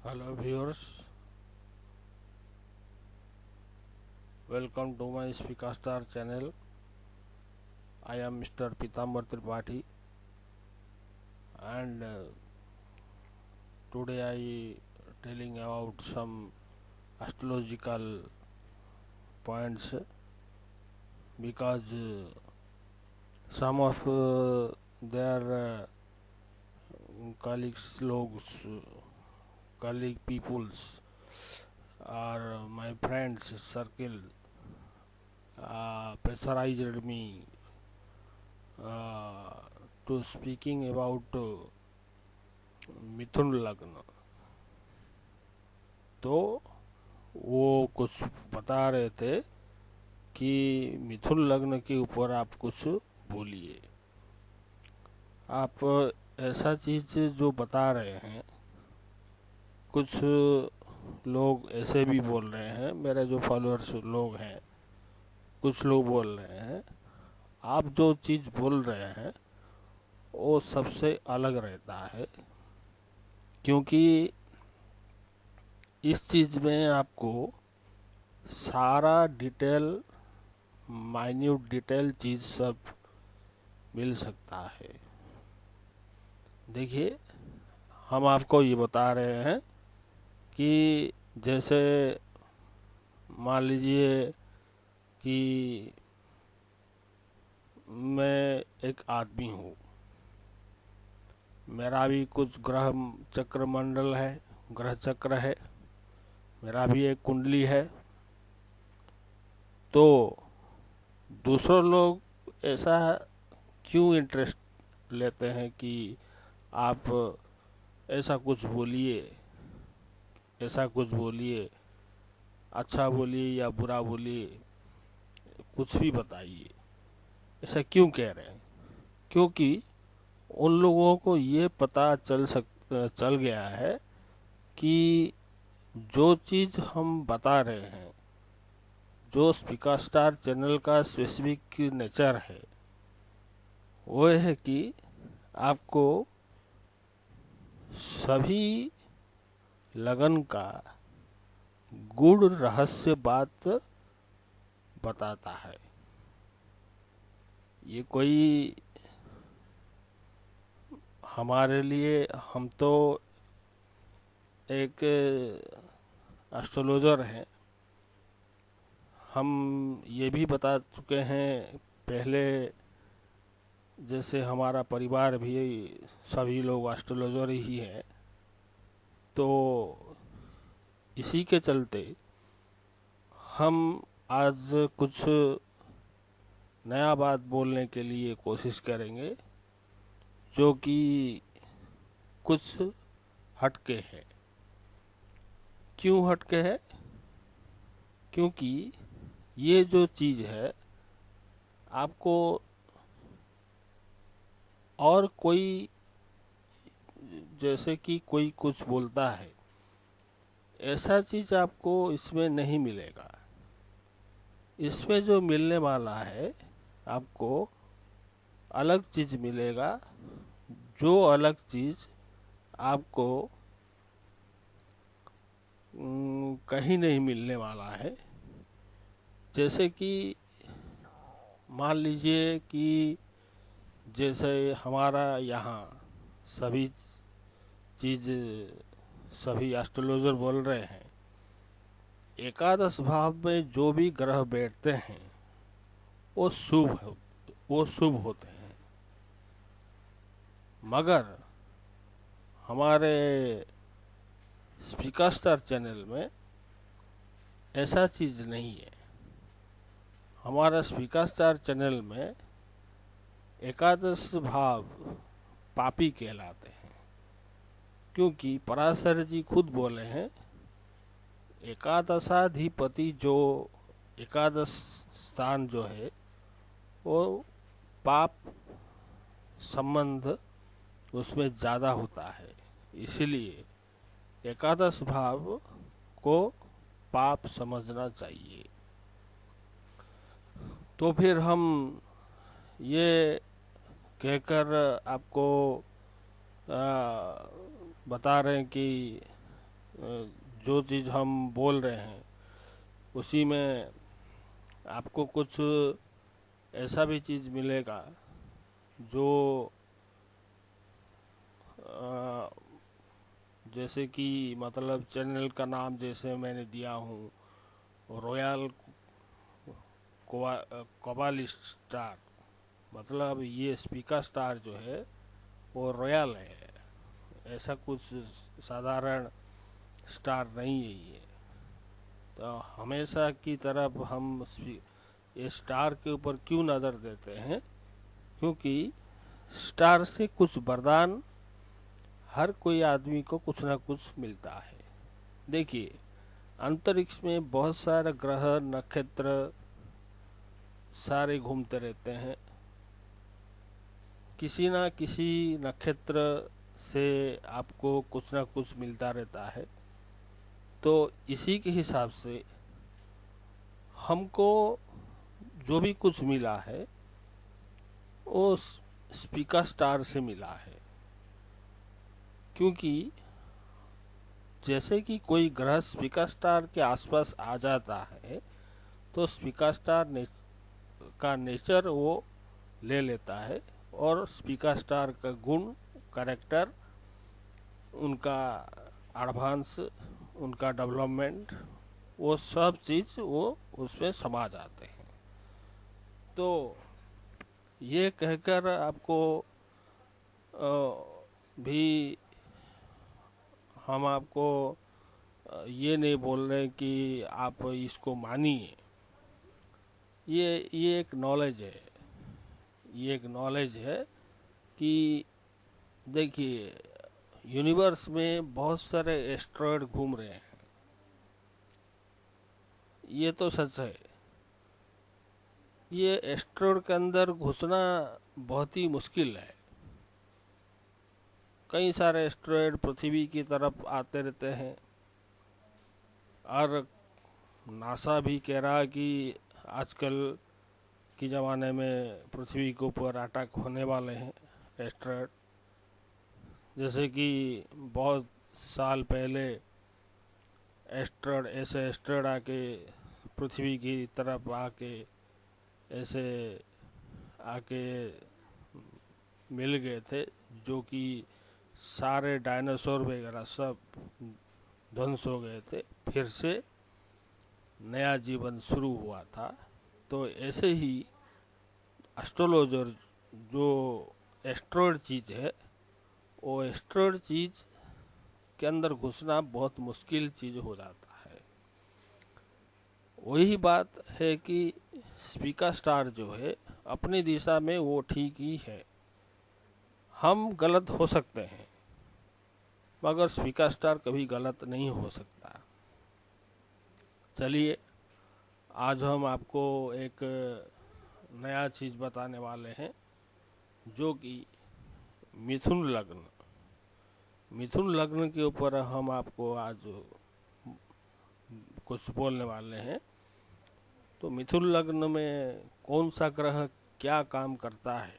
Hello viewers, welcome to my Speaker Star channel. I am Mr. Pitambar Tripathi and today I telling about some astrological points because some of their colleagues logs, colleague peoples or my friends circle pressurized me uh, to speaking about मिथुन लग्न। तो वो कुछ बता रहे थे कि मिथुन लग्न के ऊपर आप कुछ बोलिए। आप ऐसा चीज जो बता रहे हैं, कुछ लोग ऐसे भी बोल रहे हैं, मेरे जो फॉलोअर्स लोग हैं कुछ लोग बोल रहे हैं आप जो चीज बोल रहे हैं वो सबसे अलग रहता है, क्योंकि इस चीज में आपको सारा डिटेल माइन्यूट डिटेल चीज सब मिल सकता है। देखिए, हम आपको ये बता रहे हैं कि जैसे मान लीजिए कि मैं एक आदमी हूँ, मेरा भी कुछ ग्रह चक्र मंडल है, ग्रह चक्र है, मेरा भी एक कुंडली है। तो दूसरे लोग ऐसा क्यों इंटरेस्ट लेते हैं कि आप ऐसा कुछ बोलिए, ऐसा कुछ बोलिए, अच्छा बोलिए या बुरा बोलिए, कुछ भी बताइए, ऐसा क्यों कह रहे हैं? क्योंकि उन लोगों को ये पता चल गया है कि जो चीज हम बता रहे हैं, जो स्पीकर स्टार चैनल का स्पेसिफिक नेचर है, वो है कि आपको सभी लगन का गूढ़ रहस्य बात बताता है। ये कोई हमारे लिए, हम तो एक एस्ट्रोलॉजर हैं, हम ये भी बता चुके हैं पहले, जैसे हमारा परिवार भी सभी लोग एस्ट्रोलॉजर ही हैं। तो इसी के चलते हम आज कुछ नया बात बोलने के लिए कोशिश करेंगे जो कि कुछ हटके है। क्यों हटके है? क्योंकि ये जो चीज है आपको और कोई, जैसे कि कोई कुछ बोलता है, ऐसा चीज आपको इसमें नहीं मिलेगा। इसमें जो मिलने वाला है आपको अलग चीज मिलेगा, जो अलग चीज आपको कहीं नहीं मिलने वाला है। जैसे कि मान लीजिए कि जैसे हमारा यहाँ सभी चीज, सभी एस्ट्रोलॉजर बोल रहे हैं, एकादश भाव में जो भी ग्रह बैठते हैं वो वो शुभ होते हैं। मगर हमारे स्पीकर स्टार चैनल में ऐसा चीज नहीं है। हमारा स्पीकर स्टार चैनल में एकादश भाव पापी कहलाते हैं, क्योंकि पराशर जी खुद बोले हैं एकादशाधिपति, जो एकादश स्थान जो है वो पाप संबंध उसमें ज़्यादा होता है, इसलिए एकादश भाव को पाप समझना चाहिए। तो फिर हम ये कहकर आपको बता रहे हैं कि जो चीज़ हम बोल रहे हैं उसी में आपको कुछ ऐसा भी चीज़ मिलेगा जो अ, जैसे कि मतलब चैनल का नाम जैसे मैंने दिया हूँ रॉयल कोबालिस्ट स्टार, मतलब ये स्पीकर स्टार जो है वो रॉयल है, ऐसा कुछ साधारण स्टार नहीं है ये। तो हमेशा की तरफ हम ये स्टार के ऊपर क्यों नज़र देते हैं, क्योंकि स्टार से कुछ वरदान हर कोई आदमी को कुछ ना कुछ मिलता है। देखिए, अंतरिक्ष में बहुत सारे ग्रह नक्षत्र सारे घूमते रहते हैं, किसी ना किसी नक्षत्र से आपको कुछ ना कुछ मिलता रहता है। तो इसी के हिसाब से हमको जो भी कुछ मिला है वो स्पीकर स्टार से मिला है, क्योंकि जैसे कि कोई ग्रह स्पीकर स्टार के आसपास आ जाता है तो स्पीकर स्टार का नेचर वो ले लेता है, और स्पीकर स्टार का गुण, कैरेक्टर, उनका एडवांस, उनका डेवलपमेंट, वो सब चीज़ वो उसमें समा जाते हैं। तो ये कहकर आपको भी हम आपको ये नहीं बोल रहे कि आप इसको मानिए। ये एक नॉलेज है, ये एक नॉलेज है कि देखिए यूनिवर्स में बहुत सारे एस्ट्रॉयड घूम रहे हैं, ये तो सच है। ये एस्ट्रॉयड के अंदर घुसना बहुत ही मुश्किल है। कई सारे एस्ट्रॉयड पृथ्वी की तरफ आते रहते हैं, और नासा भी कह रहा है कि आजकल के ज़माने में पृथ्वी के ऊपर अटैक होने वाले हैं एस्ट्रॉयड। जैसे कि बहुत साल पहले एस्ट्रॉयड आके पृथ्वी की तरफ आके ऐसे आके मिल गए थे, जो कि सारे डायनासोर वगैरह सब ध्वंस हो गए थे, फिर से नया जीवन शुरू हुआ था। तो ऐसे ही एस्ट्रोलॉजर जो एस्ट्रॉयड चीज़ है, वो एस्ट्रॉयड चीज़ के अंदर घुसना बहुत मुश्किल चीज़ हो जाता है। वही बात है कि स्पीकर स्टार जो है अपनी दिशा में वो ठीक ही है, हम गलत हो सकते हैं मगर स्पीकर स्टार कभी गलत नहीं हो सकता। चलिए, आज हम आपको एक नया चीज़ बताने वाले हैं, जो कि मिथुन लग्न। मिथुन लग्न के ऊपर हम आपको आज कुछ बोलने वाले हैं। तो मिथुन लग्न में कौन सा ग्रह क्या काम करता है,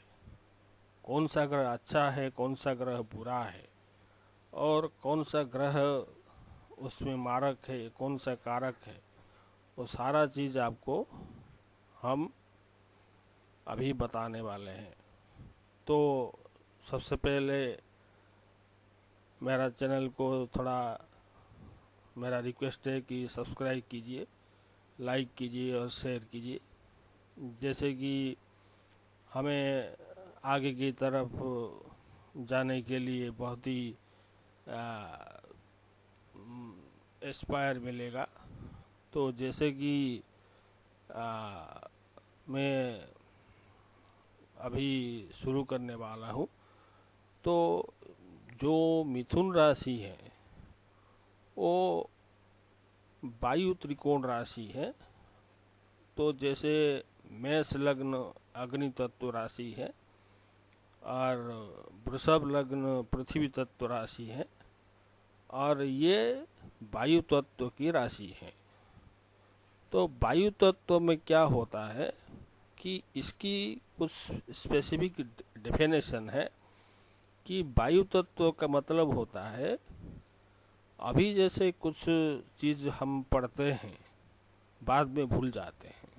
कौन सा ग्रह अच्छा है, कौन सा ग्रह बुरा है, और कौन सा ग्रह उसमें मारक है, कौन सा कारक है, वो सारा चीज़ आपको हम अभी बताने वाले हैं। तो सबसे पहले मेरा चैनल को थोड़ा मेरा रिक्वेस्ट है कि सब्सक्राइब कीजिए, लाइक कीजिए और शेयर कीजिए, जैसे कि हमें आगे की तरफ जाने के लिए बहुत ही इंस्पायर मिलेगा। तो जैसे कि मैं अभी शुरू करने वाला हूँ, तो जो मिथुन राशि है वो वायु त्रिकोण राशि है। तो जैसे मेष लग्न अग्नि तत्व राशि है, और वृषभ लग्न पृथ्वी तत्व राशि है, और ये वायु तत्व की राशि है। तो वायु तत्व में क्या होता है कि इसकी कुछ स्पेसिफिक डेफिनेशन है कि वायु तत्व का मतलब होता है अभी जैसे कुछ चीज़ हम पढ़ते हैं बाद में भूल जाते हैं,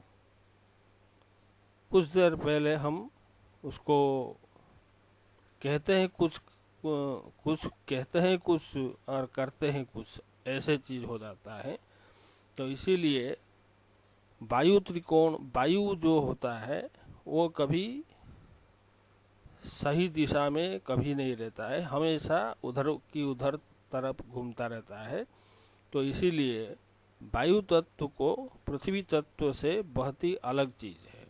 कुछ देर पहले हम उसको कहते हैं कुछ कहते हैं कुछ और करते हैं कुछ, ऐसे चीज हो जाता है। तो इसीलिए वायु जो होता है वो कभी सही दिशा में कभी नहीं रहता है, हमेशा उधर की उधर तरफ घूमता रहता है। तो इसीलिए वायु तत्व को पृथ्वी तत्व से बहुत ही अलग चीज है।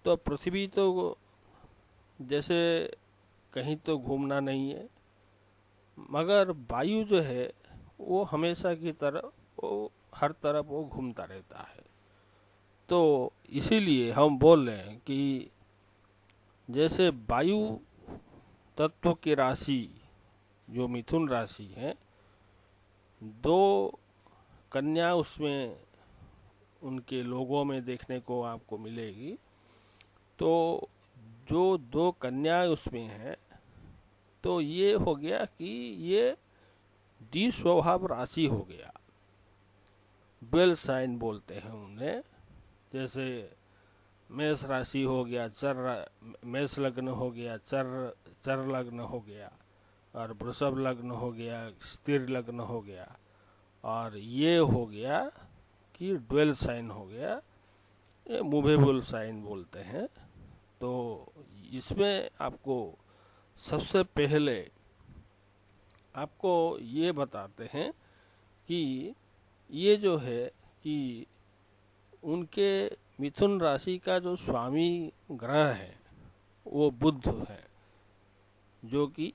तो पृथ्वी तो जैसे कहीं तो घूमना नहीं है, मगर वायु जो है वो हमेशा की तरह वो हर तरफ वो घूमता रहता है। तो इसीलिए हम बोल रहे हैं कि जैसे वायु तत्व की राशि जो मिथुन राशि है, दो कन्या उसमें उनके लोगों में देखने को आपको मिलेगी। तो जो दो कन्या उसमें है, तो ये हो गया कि ये द्विस्वभाव राशि हो गया, ड्वेल साइन बोलते हैं उन्हें। जैसे मेष राशि हो गया, मेष लग्न हो गया, चर लग्न हो गया, और वृषभ लग्न हो गया, स्थिर लग्न हो गया, और ये हो गया कि ड्वेल साइन हो गया, ये मूवेबल साइन बोलते हैं। तो इसमें आपको सबसे पहले आपको ये बताते हैं कि ये जो है कि उनके मिथुन राशि का जो स्वामी ग्रह है वो बुध है, जो कि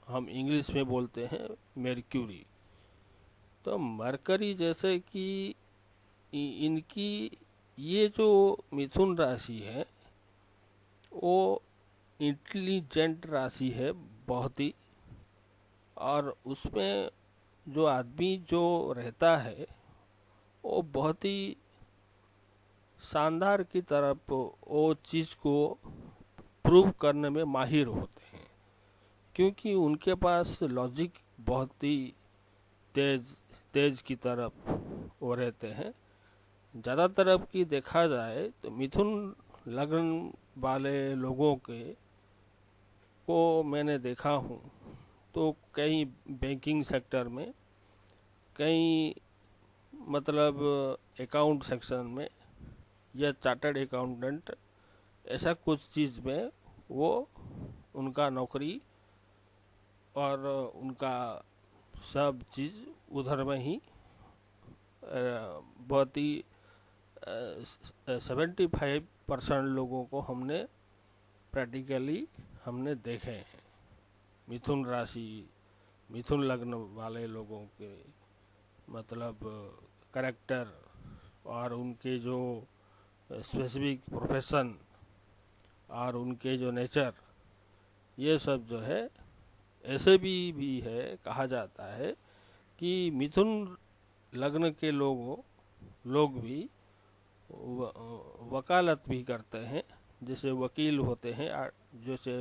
हम इंग्लिश में बोलते हैं मेर्क्यूरी। तो मरकरी जैसे कि इनकी ये जो मिथुन राशि है वो इंटेलिजेंट राशि है बहुत ही, और उसमें जो आदमी जो रहता है वो बहुत ही शानदार की तरफ वो चीज़ को प्रूव करने में माहिर होते हैं, क्योंकि उनके पास लॉजिक बहुत ही तेज तेज की तरफ वो रहते हैं। ज़्यादा तरफ की देखा जाए तो मिथुन लग्न वाले लोगों के को मैंने देखा हूँ, तो कई बैंकिंग सेक्टर में, कई मतलब अकाउंट सेक्शन में, या चार्टर्ड अकाउंटेंट, ऐसा कुछ चीज़ में वो उनका नौकरी और उनका सब चीज़ उधर में ही बहुत ही 75% लोगों को हमने प्रैक्टिकली हमने देखे हैं। मिथुन राशि मिथुन लग्न वाले लोगों के मतलब करेक्टर और उनके जो स्पेसिफिक प्रोफेशन और उनके जो नेचर, ये सब जो है ऐसे भी है, कहा जाता है कि मिथुन लग्न के लोग भी वकालत भी करते हैं, जैसे वकील होते हैं, जैसे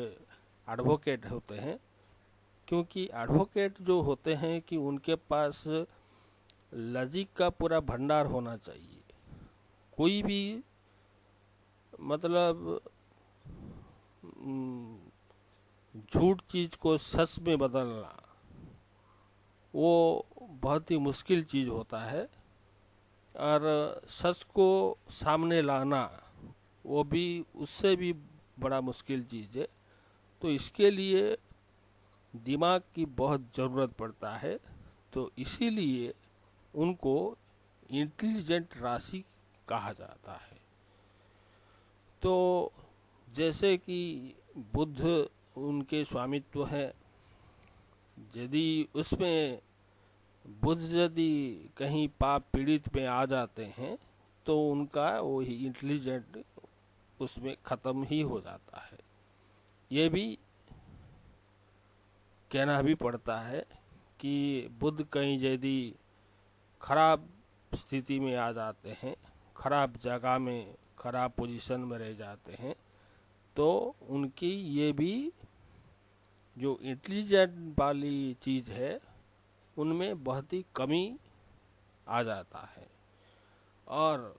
एडवोकेट होते हैं। क्योंकि एडवोकेट जो होते हैं कि उनके पास लॉजिक का पूरा भंडार होना चाहिए। कोई भी मतलब झूठ चीज को सच में बदलना वो बहुत ही मुश्किल चीज होता है, और सच को सामने लाना वो भी उससे भी बड़ा मुश्किल चीज है। तो इसके लिए दिमाग की बहुत ज़रूरत पड़ता है। तो इसीलिए उनको इंटेलिजेंट राशि कहा जाता है। तो जैसे कि बुध उनके स्वामित्व है, यदि उसमें बुध यदि कहीं पाप पीड़ित में आ जाते हैं तो उनका वो ही इंटेलिजेंट उसमें ख़त्म ही हो जाता है। ये भी कहना भी पड़ता है कि बुध कहीं यदि खराब स्थिति में आ जाते हैं, खराब जगह में, खराब पोजीशन में रह जाते हैं, तो उनकी ये भी जो इंटेलिजेंट वाली चीज़ है उनमें बहुत ही कमी आ जाता है। और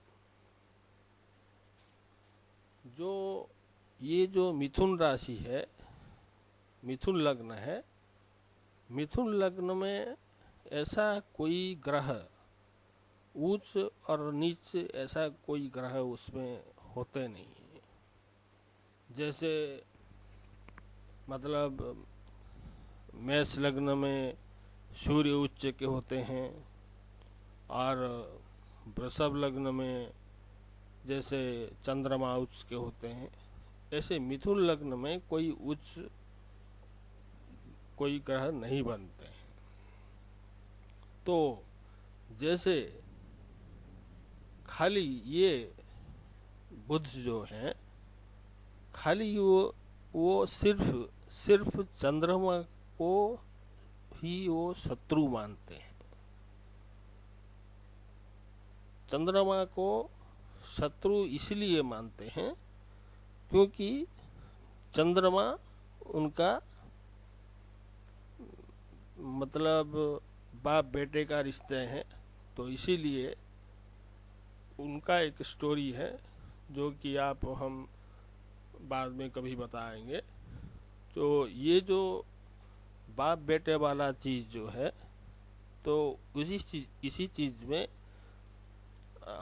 जो मिथुन राशि है, मिथुन लग्न है, मिथुन लग्न में ऐसा कोई ग्रह, उच्च और नीच ऐसा कोई ग्रह उसमें होते नहीं है। जैसे मतलब मेष लग्न में सूर्य उच्च के होते हैं, और वृषभ लग्न में जैसे चंद्रमा उच्च के होते हैं, ऐसे मिथुन लग्न में कोई उच्च कोई ग्रह नहीं बनते हैं। तो जैसे खाली ये बुध जो हैं, खाली वो सिर्फ चंद्रमा को ही वो शत्रु मानते हैं। चंद्रमा को शत्रु इसलिए मानते हैं क्योंकि चंद्रमा उनका मतलब बाप बेटे का रिश्ते हैं। तो इसीलिए उनका एक स्टोरी है जो कि आप हम बाद में कभी बताएंगे। तो ये जो बाप बेटे वाला चीज़ जो है, तो इसी चीज़ में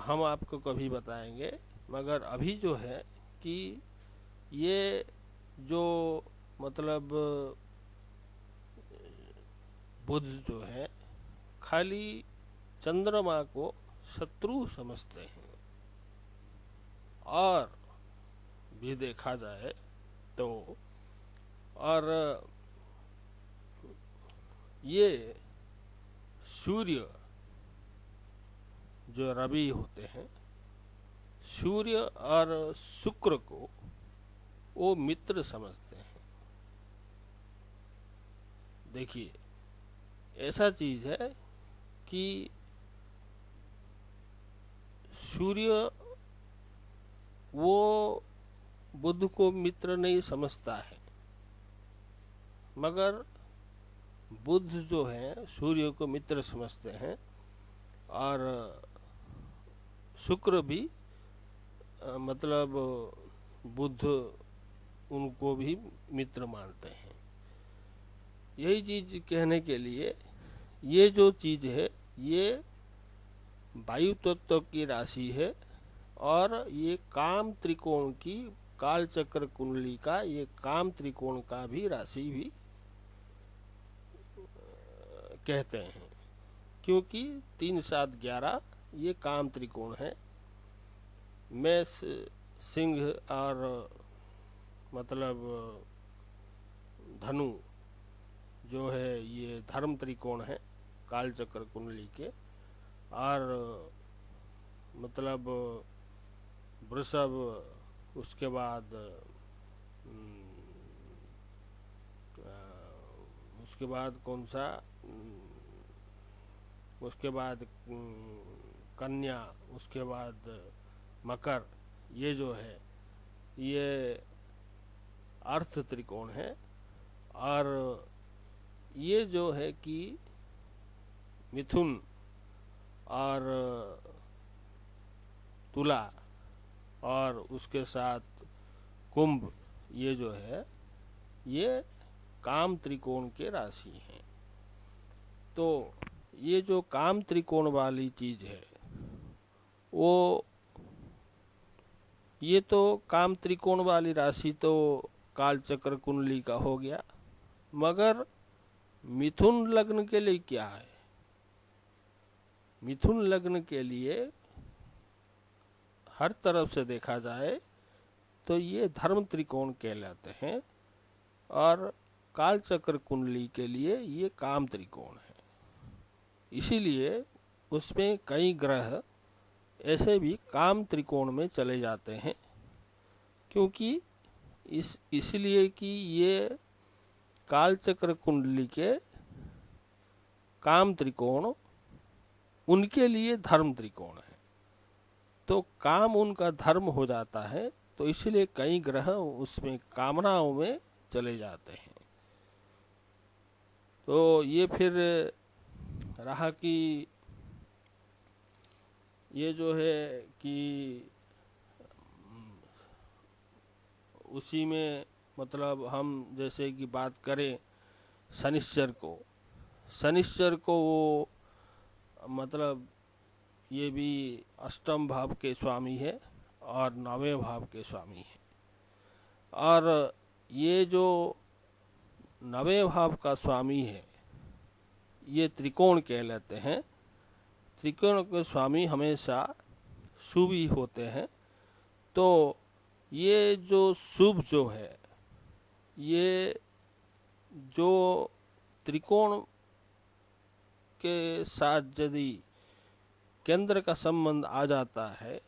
हम आपको कभी बताएंगे। मगर अभी जो है कि ये जो मतलब बुध जो है खाली चंद्रमा को शत्रु समझते हैं। और भी देखा जाए तो, और ये सूर्य जो रवि होते हैं, सूर्य और शुक्र को वो मित्र समझते हैं। देखिए ऐसा चीज है कि सूर्य वो बुध को मित्र नहीं समझता है, मगर बुध जो है सूर्य को मित्र समझते हैं, और शुक्र भी मतलब बुध उनको भी मित्र मानते हैं। यही चीज कहने के लिए ये जो चीज है ये वायु तत्व की राशि है, और ये काम त्रिकोण की काल चक्र कुंडली का ये काम त्रिकोण का भी राशि भी कहते हैं, क्योंकि 3 7 11 ये काम त्रिकोण है। मेष सिंह और मतलब धनु जो है ये धर्म त्रिकोण है काल चक्र कुंडली के, और मतलब वृषभ, उसके बाद उसके बाद कौन सा, उसके बाद कन्या, उसके बाद मकर, ये जो है ये अर्थ त्रिकोण है। और ये जो है कि मिथुन और तुला और उसके साथ कुंभ, ये जो है ये काम त्रिकोण के राशि हैं। तो ये जो काम त्रिकोण वाली चीज है वो, ये तो काम त्रिकोण वाली राशि तो काल चक्र कुंडली का हो गया, मगर मिथुन लग्न के लिए क्या है? मिथुन लग्न के लिए हर तरफ से देखा जाए तो ये धर्म त्रिकोण कहलाते हैं, और काल चक्र कुंडली के लिए ये काम त्रिकोण है। इसीलिए उसमें कई ग्रह ऐसे भी काम त्रिकोण में चले जाते हैं, क्योंकि इसलिए कि ये काल चक्र कुंडली के काम त्रिकोण उनके लिए धर्म त्रिकोण है। तो काम उनका धर्म हो जाता है, तो इसलिए कई ग्रह उसमें कामनाओं में चले जाते हैं। तो ये फिर रहा कि ये जो है कि उसी में मतलब हम जैसे कि बात करें शनिश्चर को वो मतलब ये भी अष्टम भाव के स्वामी है और नवें भाव के स्वामी है। और ये जो नवें भाव का स्वामी है ये त्रिकोण कहलाते हैं। त्रिकोण के स्वामी हमेशा शुभ ही होते हैं। तो ये जो शुभ जो है ये जो त्रिकोण के साथ यदि केंद्र का संबंध आ जाता है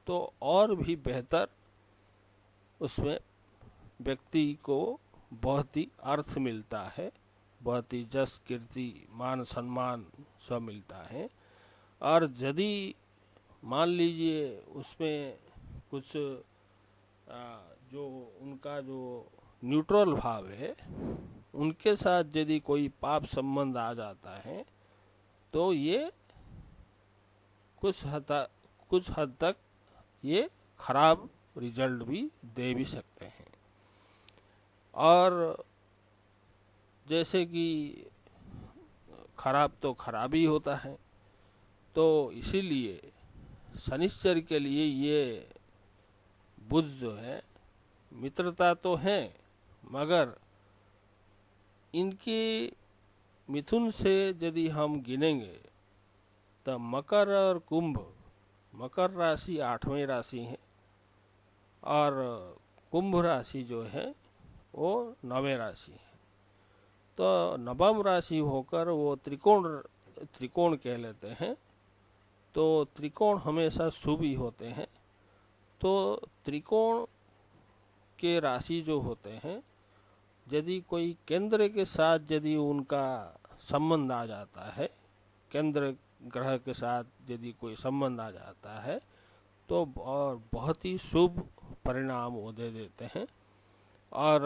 तो और भी बेहतर उसमें व्यक्ति को बहुत ही अर्थ मिलता है, बहुत ही जस कीर्ति मान सम्मान सब मिलता है। और यदि मान लीजिए उसमें कुछ जो उनका जो न्यूट्रल भाव है उनके साथ यदि कोई पाप संबंध आ जाता है तो ये कुछ हद तक ये खराब रिजल्ट भी दे भी सकते हैं। और जैसे कि खराब तो खराब ही होता है, तो इसीलिए शनिश्चर के लिए ये बुध जो है मित्रता तो है, मगर इनकी मिथुन से यदि हम गिनेंगे तो मकर और कुंभ, मकर राशि 8वें राशि है और कुंभ राशि जो है वो 9वें राशि है। तो नवम राशि होकर वो त्रिकोण कह लेते हैं। तो त्रिकोण हमेशा शुभ ही होते हैं। तो त्रिकोण के राशि जो होते हैं यदि कोई केंद्र के साथ यदि उनका संबंध आ जाता है, केंद्र ग्रह के साथ यदि कोई संबंध आ जाता है तो और बहुत ही शुभ परिणाम वो दे देते हैं। और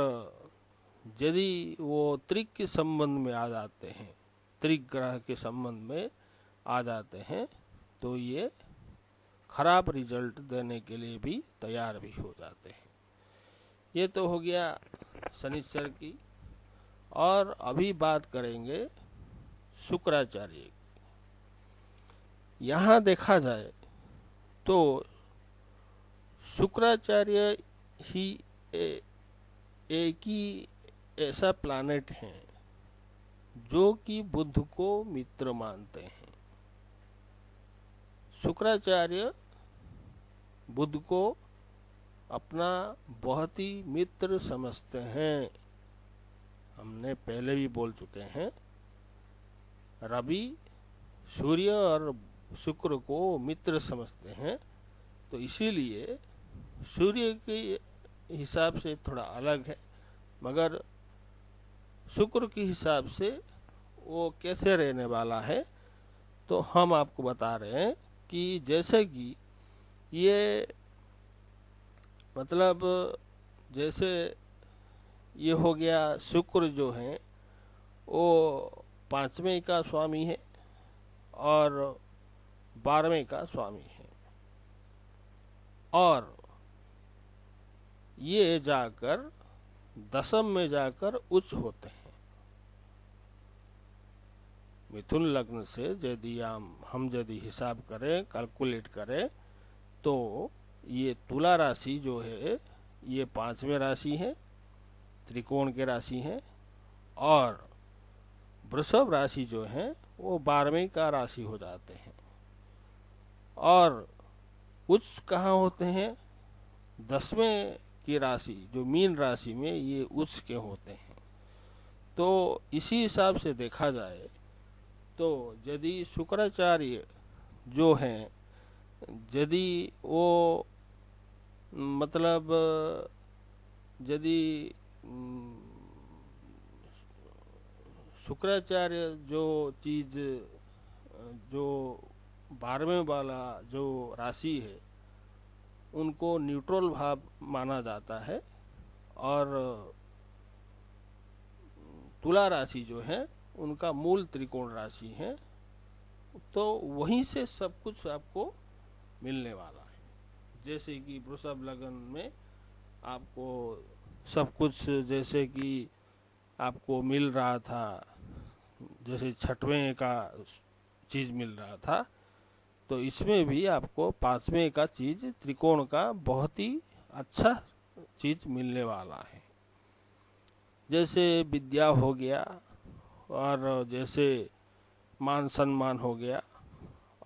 यदि वो त्रिक के संबंध में आ जाते हैं, त्रिक ग्रह के संबंध में आ जाते हैं तो ये खराब रिजल्ट देने के लिए भी तैयार भी हो जाते हैं। ये तो हो गया शनिश्चर की। और अभी बात करेंगे शुक्राचार्य की। यहाँ देखा जाए तो शुक्राचार्य ही एक ही ऐसा प्लैनेट है जो कि बुध को मित्र मानते हैं। शुक्राचार्य बुध को अपना बहुत ही मित्र समझते हैं। हमने पहले भी बोल चुके हैं, रवि सूर्य और शुक्र को मित्र समझते हैं। तो इसीलिए सूर्य के हिसाब से थोड़ा अलग है, मगर शुक्र के हिसाब से वो कैसे रहने वाला है तो हम आपको बता रहे हैं कि जैसे कि ये मतलब जैसे ये हो गया, शुक्र जो है वो 5वें का स्वामी है और 12वें का स्वामी है। और ये जाकर 10वीं में जाकर उच्च होते हैं। मिथुन लग्न से यदि हम यदि हिसाब करें, कैलकुलेट करें तो ये तुला राशि जो है ये 5वें राशि है, त्रिकोण के राशि है। और वृषभ राशि जो है वो 12वें का राशि हो जाते हैं। और उच्च कहाँ होते हैं? 10वें की राशि जो मीन राशि में ये उच्च के होते हैं। तो इसी हिसाब से देखा जाए तो यदि शुक्राचार्य जो हैं यदि वो मतलब यदि शुक्राचार्य जो चीज जो 12वें वाला जो राशि है उनको न्यूट्रल भाव माना जाता है। और तुला राशि जो है उनका मूल त्रिकोण राशि है। तो वहीं से सब कुछ आपको मिलने वाला है। जैसे कि वृषभ लग्न में आपको सब कुछ जैसे कि आपको मिल रहा था, जैसे छठवें का चीज मिल रहा था, तो इसमें भी आपको पांचवें का चीज त्रिकोण का बहुत ही अच्छा चीज मिलने वाला है। जैसे विद्या हो गया, और जैसे मान सम्मान हो गया,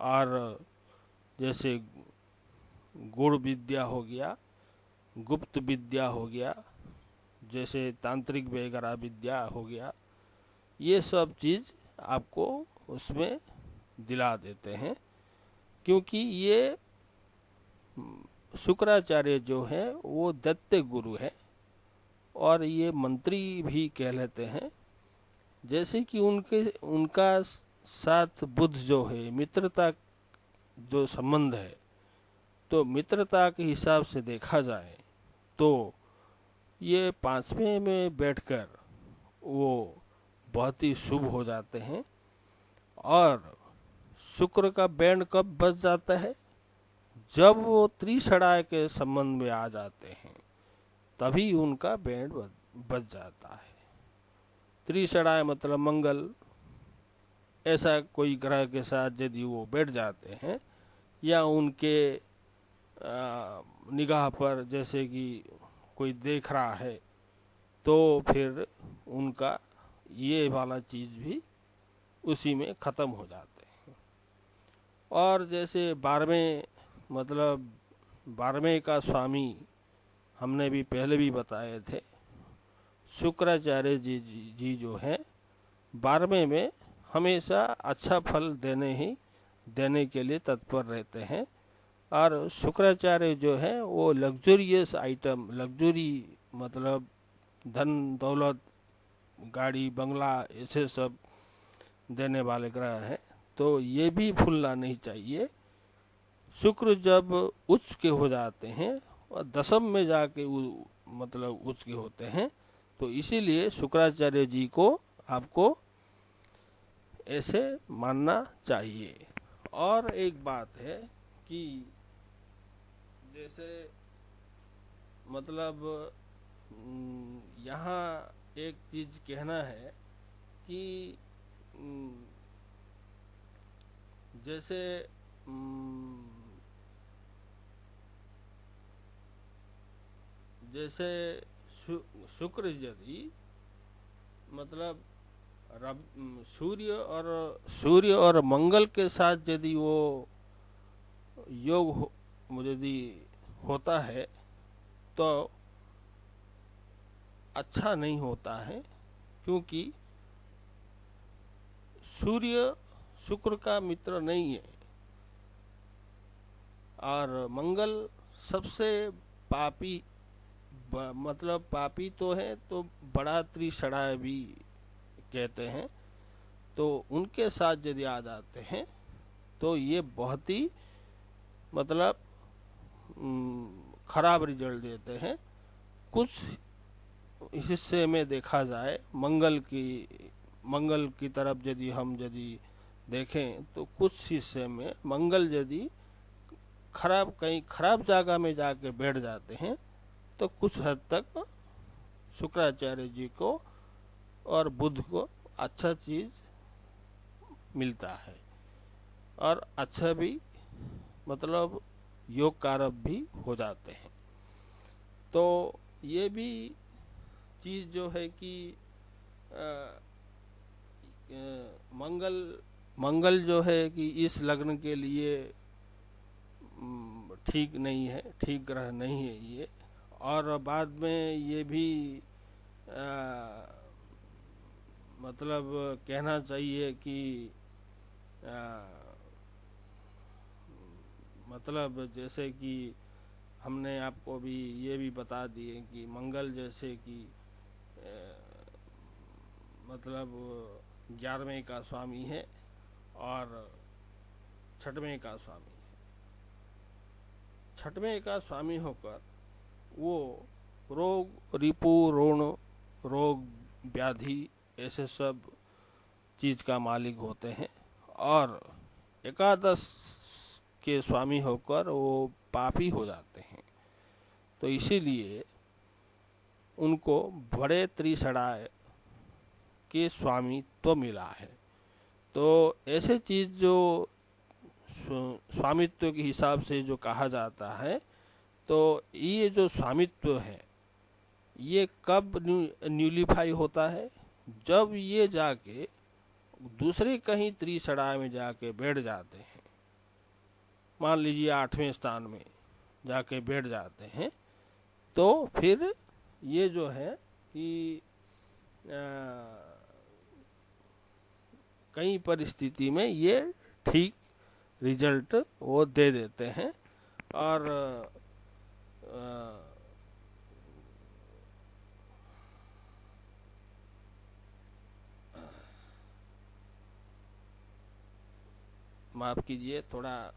और जैसे गुण विद्या हो गया, गुप्त विद्या हो गया, जैसे तांत्रिक वगैरह विद्या हो गया, ये सब चीज आपको उसमें दिला देते हैं। क्योंकि ये शुक्राचार्य जो है वो दैत्य गुरु है, और ये मंत्री भी कह लेते हैं। जैसे कि उनका साथ बुध जो है, मित्रता जो संबंध है, तो मित्रता के हिसाब से देखा जाए तो ये पांचवें में बैठकर वो बहुत ही शुभ हो जाते हैं। और शुक्र का बैंड कब बज जाता है? जब वो त्रिषणाय के संबंध में आ जाते हैं, तभी उनका बैंड बज जाता है। त्रिषणाय मतलब मंगल, ऐसा कोई ग्रह के साथ यदि वो बैठ जाते हैं, या उनके निगाह पर जैसे कि कोई देख रहा है, तो फिर उनका ये वाला चीज भी उसी में खत्म हो जाते हैं। और जैसे 12वें मतलब 12वें का स्वामी हमने भी पहले भी बताए थे, शुक्राचार्य जी जो हैं 12वें में हमेशा अच्छा फल देने के लिए तत्पर रहते हैं। और शुक्राचार्य जो है वो लग्जूरियस आइटम, लग्जरी मतलब धन दौलत, गाड़ी बंगला, ऐसे सब देने वाले ग्रह हैं। तो ये भी भूलना नहीं चाहिए। शुक्र जब उच्च के हो जाते हैं और दशम में जाके मतलब उच्च के होते हैं, तो इसीलिए शुक्राचार्य जी को आपको ऐसे मानना चाहिए। और एक बात है कि जैसे मतलब यहाँ एक चीज कहना है कि जैसे जैसे शुक्र यदि मतलब सूर्य और मंगल के साथ यदि वो योग यदि होता है, तो अच्छा नहीं होता है। क्योंकि सूर्य शुक्र का मित्र नहीं है, और मंगल सबसे पापी मतलब पापी तो है, तो बड़ा त्रिषणाय भी कहते हैं। तो उनके साथ यदि आ जाते हैं, तो ये बहुत ही मतलब खराब रिजल्ट देते हैं। कुछ हिस्से में देखा जाए मंगल की तरफ यदि देखें, तो कुछ हिस्से में मंगल यदि कहीं खराब जगह में जाके बैठ जाते हैं, तो कुछ हद तक शुक्राचार्य जी को और बुध को अच्छा चीज मिलता है, और अच्छा भी मतलब योग कारक भी हो जाते हैं। तो ये भी चीज जो है कि मंगल जो है कि इस लग्न के लिए ठीक नहीं है, ठीक ग्रह नहीं है ये। और बाद में ये भी मतलब कहना चाहिए कि मतलब जैसे कि हमने आपको भी ये भी बता दिए कि मंगल जैसे कि मतलब 11वें का स्वामी है और 6वें का स्वामी है। 6वें का स्वामी होकर वो रोग रिपु ऋण रोग व्याधि ऐसे सब चीज का मालिक होते हैं। और एकादश के स्वामी होकर वो पापी हो जाते हैं। तो इसीलिए उनको बड़े त्रिसड़ाय के स्वामी तो मिला है। तो ऐसे चीज जो स्वामित्व के हिसाब से जो कहा जाता है, तो ये जो स्वामित्व है ये कब न्यूलीफाई होता है, जब ये जाके दूसरे कहीं त्रिसड़ाय में जाके बैठ जाते हैं। मान लीजिए 8वें स्थान में जाके बैठ जाते हैं, तो फिर ये जो है कि कई परिस्थिति में ये ठीक रिजल्ट वो दे देते हैं। और माफ कीजिए, थोड़ा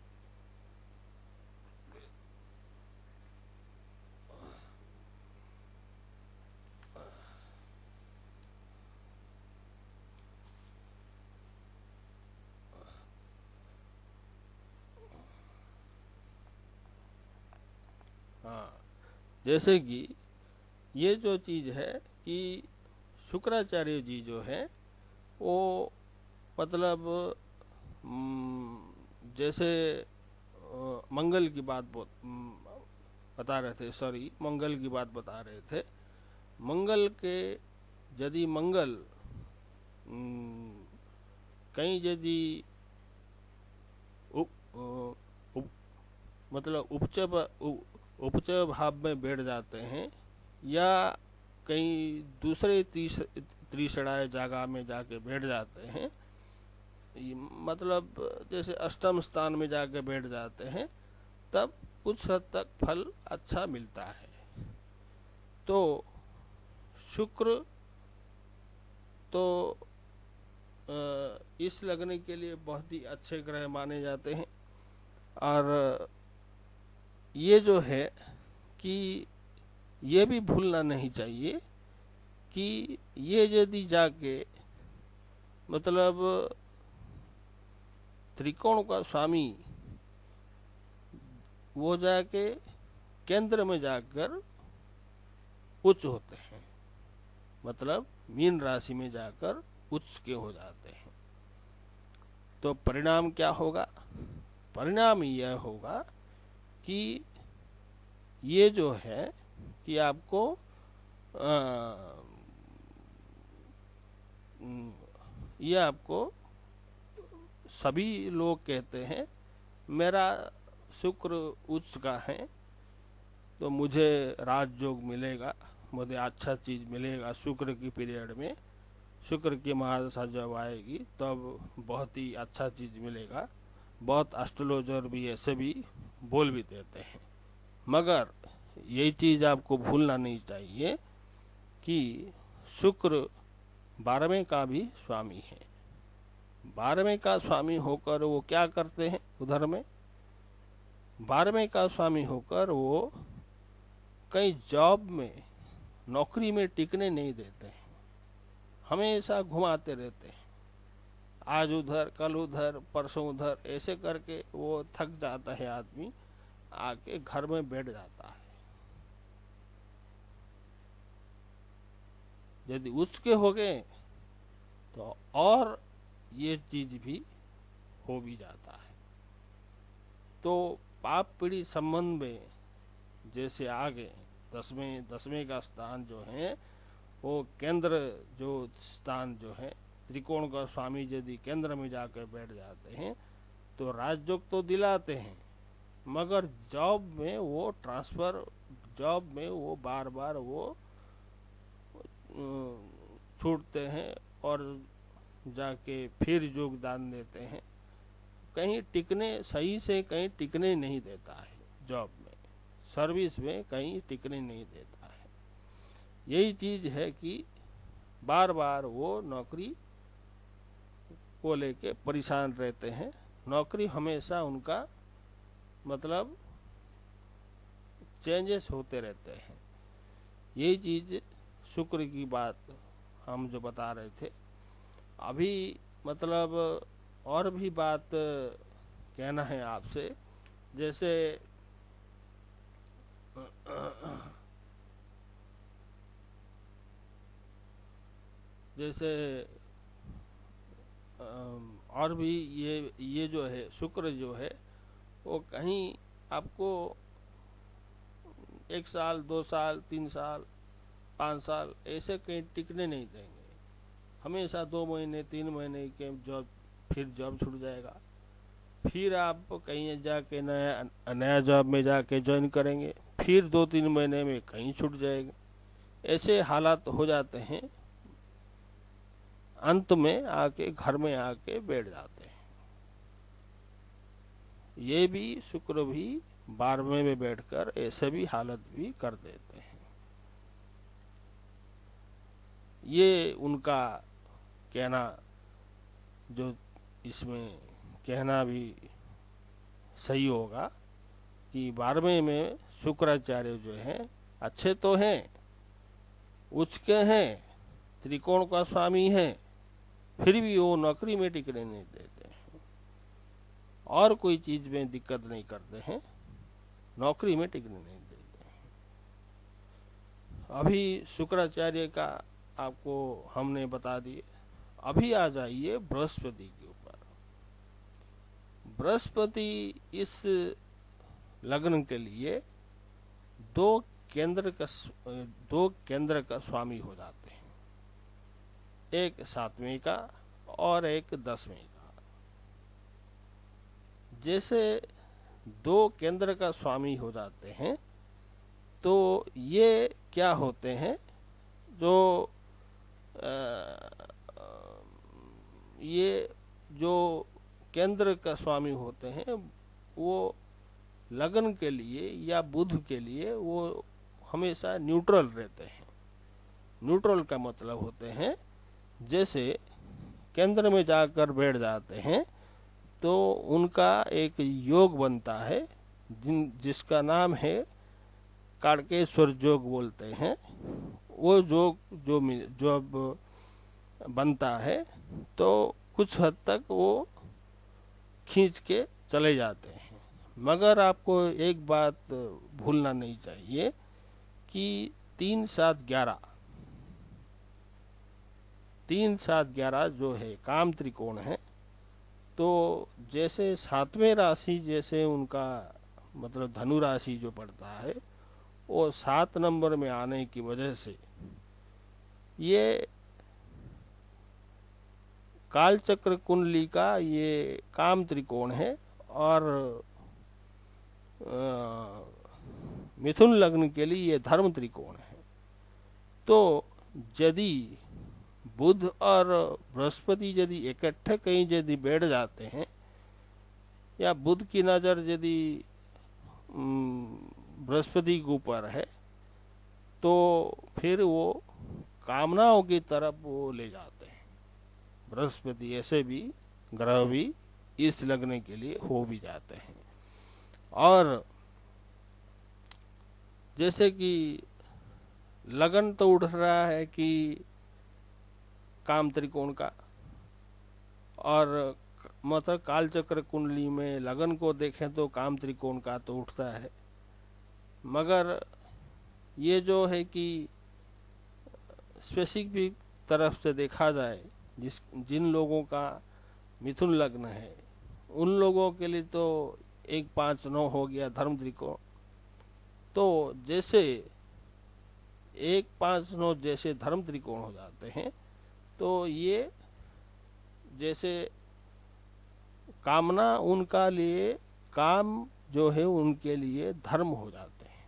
हाँ, जैसे कि ये जो चीज है कि शुक्राचार्य जी जो है वो मतलब जैसे मंगल की बात बता रहे थे, सॉरी मंगल की बात बता रहे थे। मंगल के यदि मंगल कहीं यदि मतलब उपचय भाव में बैठ जाते हैं या कहीं दूसरे त्रिसड़ाय जगह में जाके बैठ जाते हैं, मतलब जैसे अष्टम स्थान में जाके बैठ जाते हैं, तब कुछ हद तक फल अच्छा मिलता है। तो शुक्र तो इस लगने के लिए बहुत ही अच्छे ग्रह माने जाते हैं। और ये जो है कि ये भी भूलना नहीं चाहिए कि ये यदि जाके मतलब त्रिकोण का स्वामी वो जाके केंद्र में जाकर उच्च होते हैं, मतलब मीन राशि में जाकर उच्च के हो जाते हैं, तो परिणाम क्या होगा? परिणाम यह होगा कि ये जो है कि आपको ये आपको सभी लोग कहते हैं मेरा शुक्र उच्च का है तो मुझे राजयोग मिलेगा, मुझे अच्छा चीज मिलेगा शुक्र की पीरियड में, शुक्र की महादशा जब आएगी तब बहुत ही अच्छा चीज मिलेगा। बहुत एस्ट्रोलॉजर भी ऐसे भी बोल भी देते हैं, मगर यही चीज आपको भूलना नहीं चाहिए कि शुक्र 12वें का भी स्वामी है। 12वें का स्वामी होकर वो क्या करते हैं उधर में? 12वें का स्वामी होकर वो कई जॉब में, नौकरी में टिकने नहीं देते हैं, हमेशा घुमाते रहते हैं, आज उधर कल उधर परसों उधर, ऐसे करके वो थक जाता है आदमी, आके घर में बैठ जाता है। यदि उच्च के हो गए तो और ये चीज भी हो भी जाता है। तो पाप पीढ़ी संबंध में जैसे आगे 10वें का स्थान जो है वो केंद्र जो स्थान जो है, त्रिकोण का स्वामी यदि केंद्र में जाकर बैठ जाते हैं तो राजयोग तो दिलाते हैं, मगर जॉब में वो ट्रांसफर, जॉब में वो बार बार वो छूटते हैं और जाके फिर योगदान देते हैं, कहीं टिकने सही से कहीं टिकने नहीं देता है, जॉब में सर्विस में कहीं टिकने नहीं देता है। यही चीज है कि बार बार वो नौकरी को लेके परेशान रहते हैं, नौकरी हमेशा उनका मतलब चेंजेस होते रहते हैं। यही चीज शुक्र की बात हम जो बता रहे थे अभी, मतलब और भी बात कहना है आपसे, जैसे जैसे और भी ये जो है शुक्र जो है वो कहीं आपको 1 साल 2 साल 3 साल 5 साल ऐसे कहीं टिकने नहीं देंगे। हमेशा 2 महीने 3 महीने के जॉब, फिर जॉब छूट जाएगा, फिर आप कहीं जाके नया नया जॉब में जाके ज्वाइन करेंगे, फिर 2-3 महीने में कहीं छूट जाएगा। ऐसे हालात हो जाते हैं, अंत में आके घर में आके बैठ जाते हैं। ये भी शुक्र भी 12वें में बैठकर ऐसे भी हालत भी कर देते हैं। ये उनका कहना, जो इसमें कहना भी सही होगा कि 12वें में शुक्राचार्य जो हैं अच्छे तो हैं, उच्च के हैं, त्रिकोण का स्वामी है, फिर भी वो नौकरी में टिकने नहीं देते हैं और कोई चीज में दिक्कत नहीं करते हैं, नौकरी में टिकने नहीं देते हैं। अभी शुक्राचार्य का आपको हमने बता दिए। अभी आ जाइए बृहस्पति के ऊपर। बृहस्पति इस लग्न के लिए दो केंद्र का स्वामी हो जाते हैं, एक 7वें का और एक 10वें का। जैसे 2 केंद्र का स्वामी हो जाते हैं तो ये क्या होते हैं, जो ये जो केंद्र का स्वामी होते हैं वो लगन के लिए या बुध के लिए वो हमेशा न्यूट्रल रहते हैं। न्यूट्रल का मतलब होते हैं, जैसे केंद्र में जाकर बैठ जाते हैं तो उनका एक योग बनता है जिसका नाम है काड़केश्वर योग बोलते हैं। वो योग जो अब बनता है तो कुछ हद तक वो खींच के चले जाते हैं। मगर आपको एक बात भूलना नहीं चाहिए कि 3-7-11 जो है काम त्रिकोण है, तो जैसे 7वें राशि जैसे उनका मतलब धनु राशि जो पड़ता है वो 7 नंबर में आने की वजह से ये कालचक्र कुंडली का ये काम त्रिकोण है और मिथुन लग्न के लिए ये धर्म त्रिकोण है। तो यदि बुध और बृहस्पति यदि इकट्ठे कहीं यदि बैठ जाते हैं या बुध की नजर यदि बृहस्पति के ऊपर है तो फिर वो कामनाओं की तरफ वो ले जाते हैं। बृहस्पति ऐसे भी ग्रह भी इस लगने के लिए हो भी जाते हैं। और जैसे कि लगन तो उठ रहा है कि काम त्रिकोण का, और मतलब कालचक्र कुंडली में लगन को देखें तो काम त्रिकोण का तो उठता है, मगर ये जो है कि स्पेसिफिक तरफ से देखा जाए जिन लोगों का मिथुन लग्न है उन लोगों के लिए तो 1-5-9 हो गया धर्म त्रिकोण। तो जैसे 1-5-9 जैसे धर्म त्रिकोण हो जाते हैं तो ये जैसे कामना उनका लिए काम जो है उनके लिए धर्म हो जाते हैं।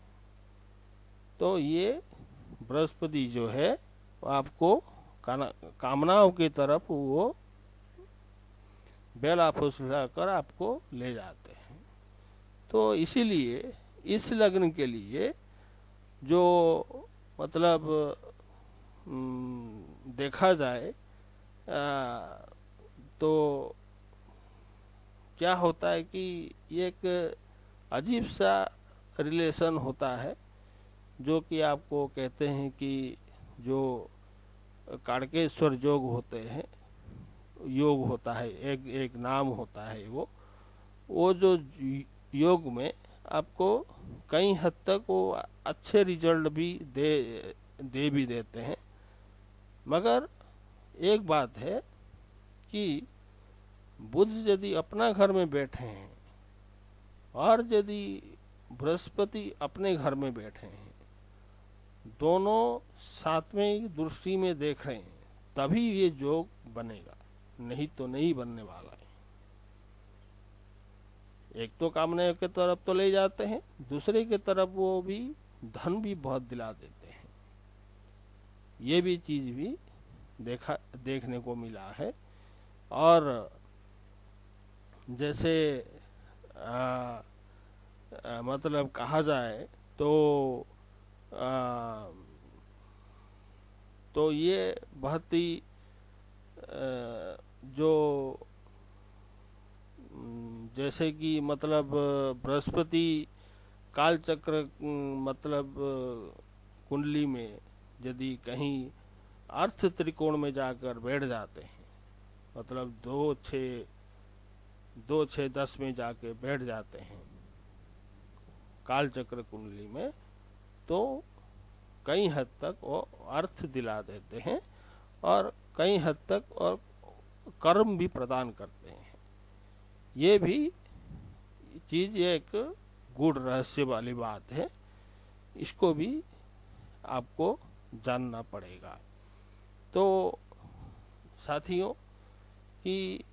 तो ये बृहस्पति जो है आपको कामनाओं की तरफ वो बेला फुसला कर आपको ले जाते हैं। तो इसीलिए इस लग्न के लिए जो मतलब देखा जाए तो क्या होता है कि एक अजीब सा रिलेशन होता है, जो कि आपको कहते हैं कि जो काड़केश्वर योग होते हैं, योग होता है, एक नाम होता है वो, वो जो योग में आपको कई हद तक वो अच्छे रिजल्ट भी दे भी देते हैं। मगर एक बात है कि बुध यदि अपना घर में बैठे हैं और यदि बृहस्पति अपने घर में बैठे हैं, दोनों सातवें दृष्टि में देख रहे हैं, तभी ये योग बनेगा, नहीं तो नहीं बनने वाला है। एक तो कामना के तरफ तो ले जाते हैं, दूसरे की तरफ वो भी धन भी बहुत दिला देते हैं। ये भी चीज भी देखने को मिला है। और जैसे मतलब कहा जाए तो ये बहुत ही जो जैसे कि मतलब बृहस्पति काल चक्र मतलब कुंडली में यदि कहीं अर्थ त्रिकोण में जाकर बैठ जाते हैं, मतलब 2-6-10 में जाके बैठ जाते हैं काल चक्र कुंडली में, तो कई हद तक वो अर्थ दिला देते हैं और कई हद तक और कर्म भी प्रदान करते हैं। ये भी चीज एक गूढ़ रहस्य वाली बात है, इसको भी आपको जानना पड़ेगा। तो साथियों कि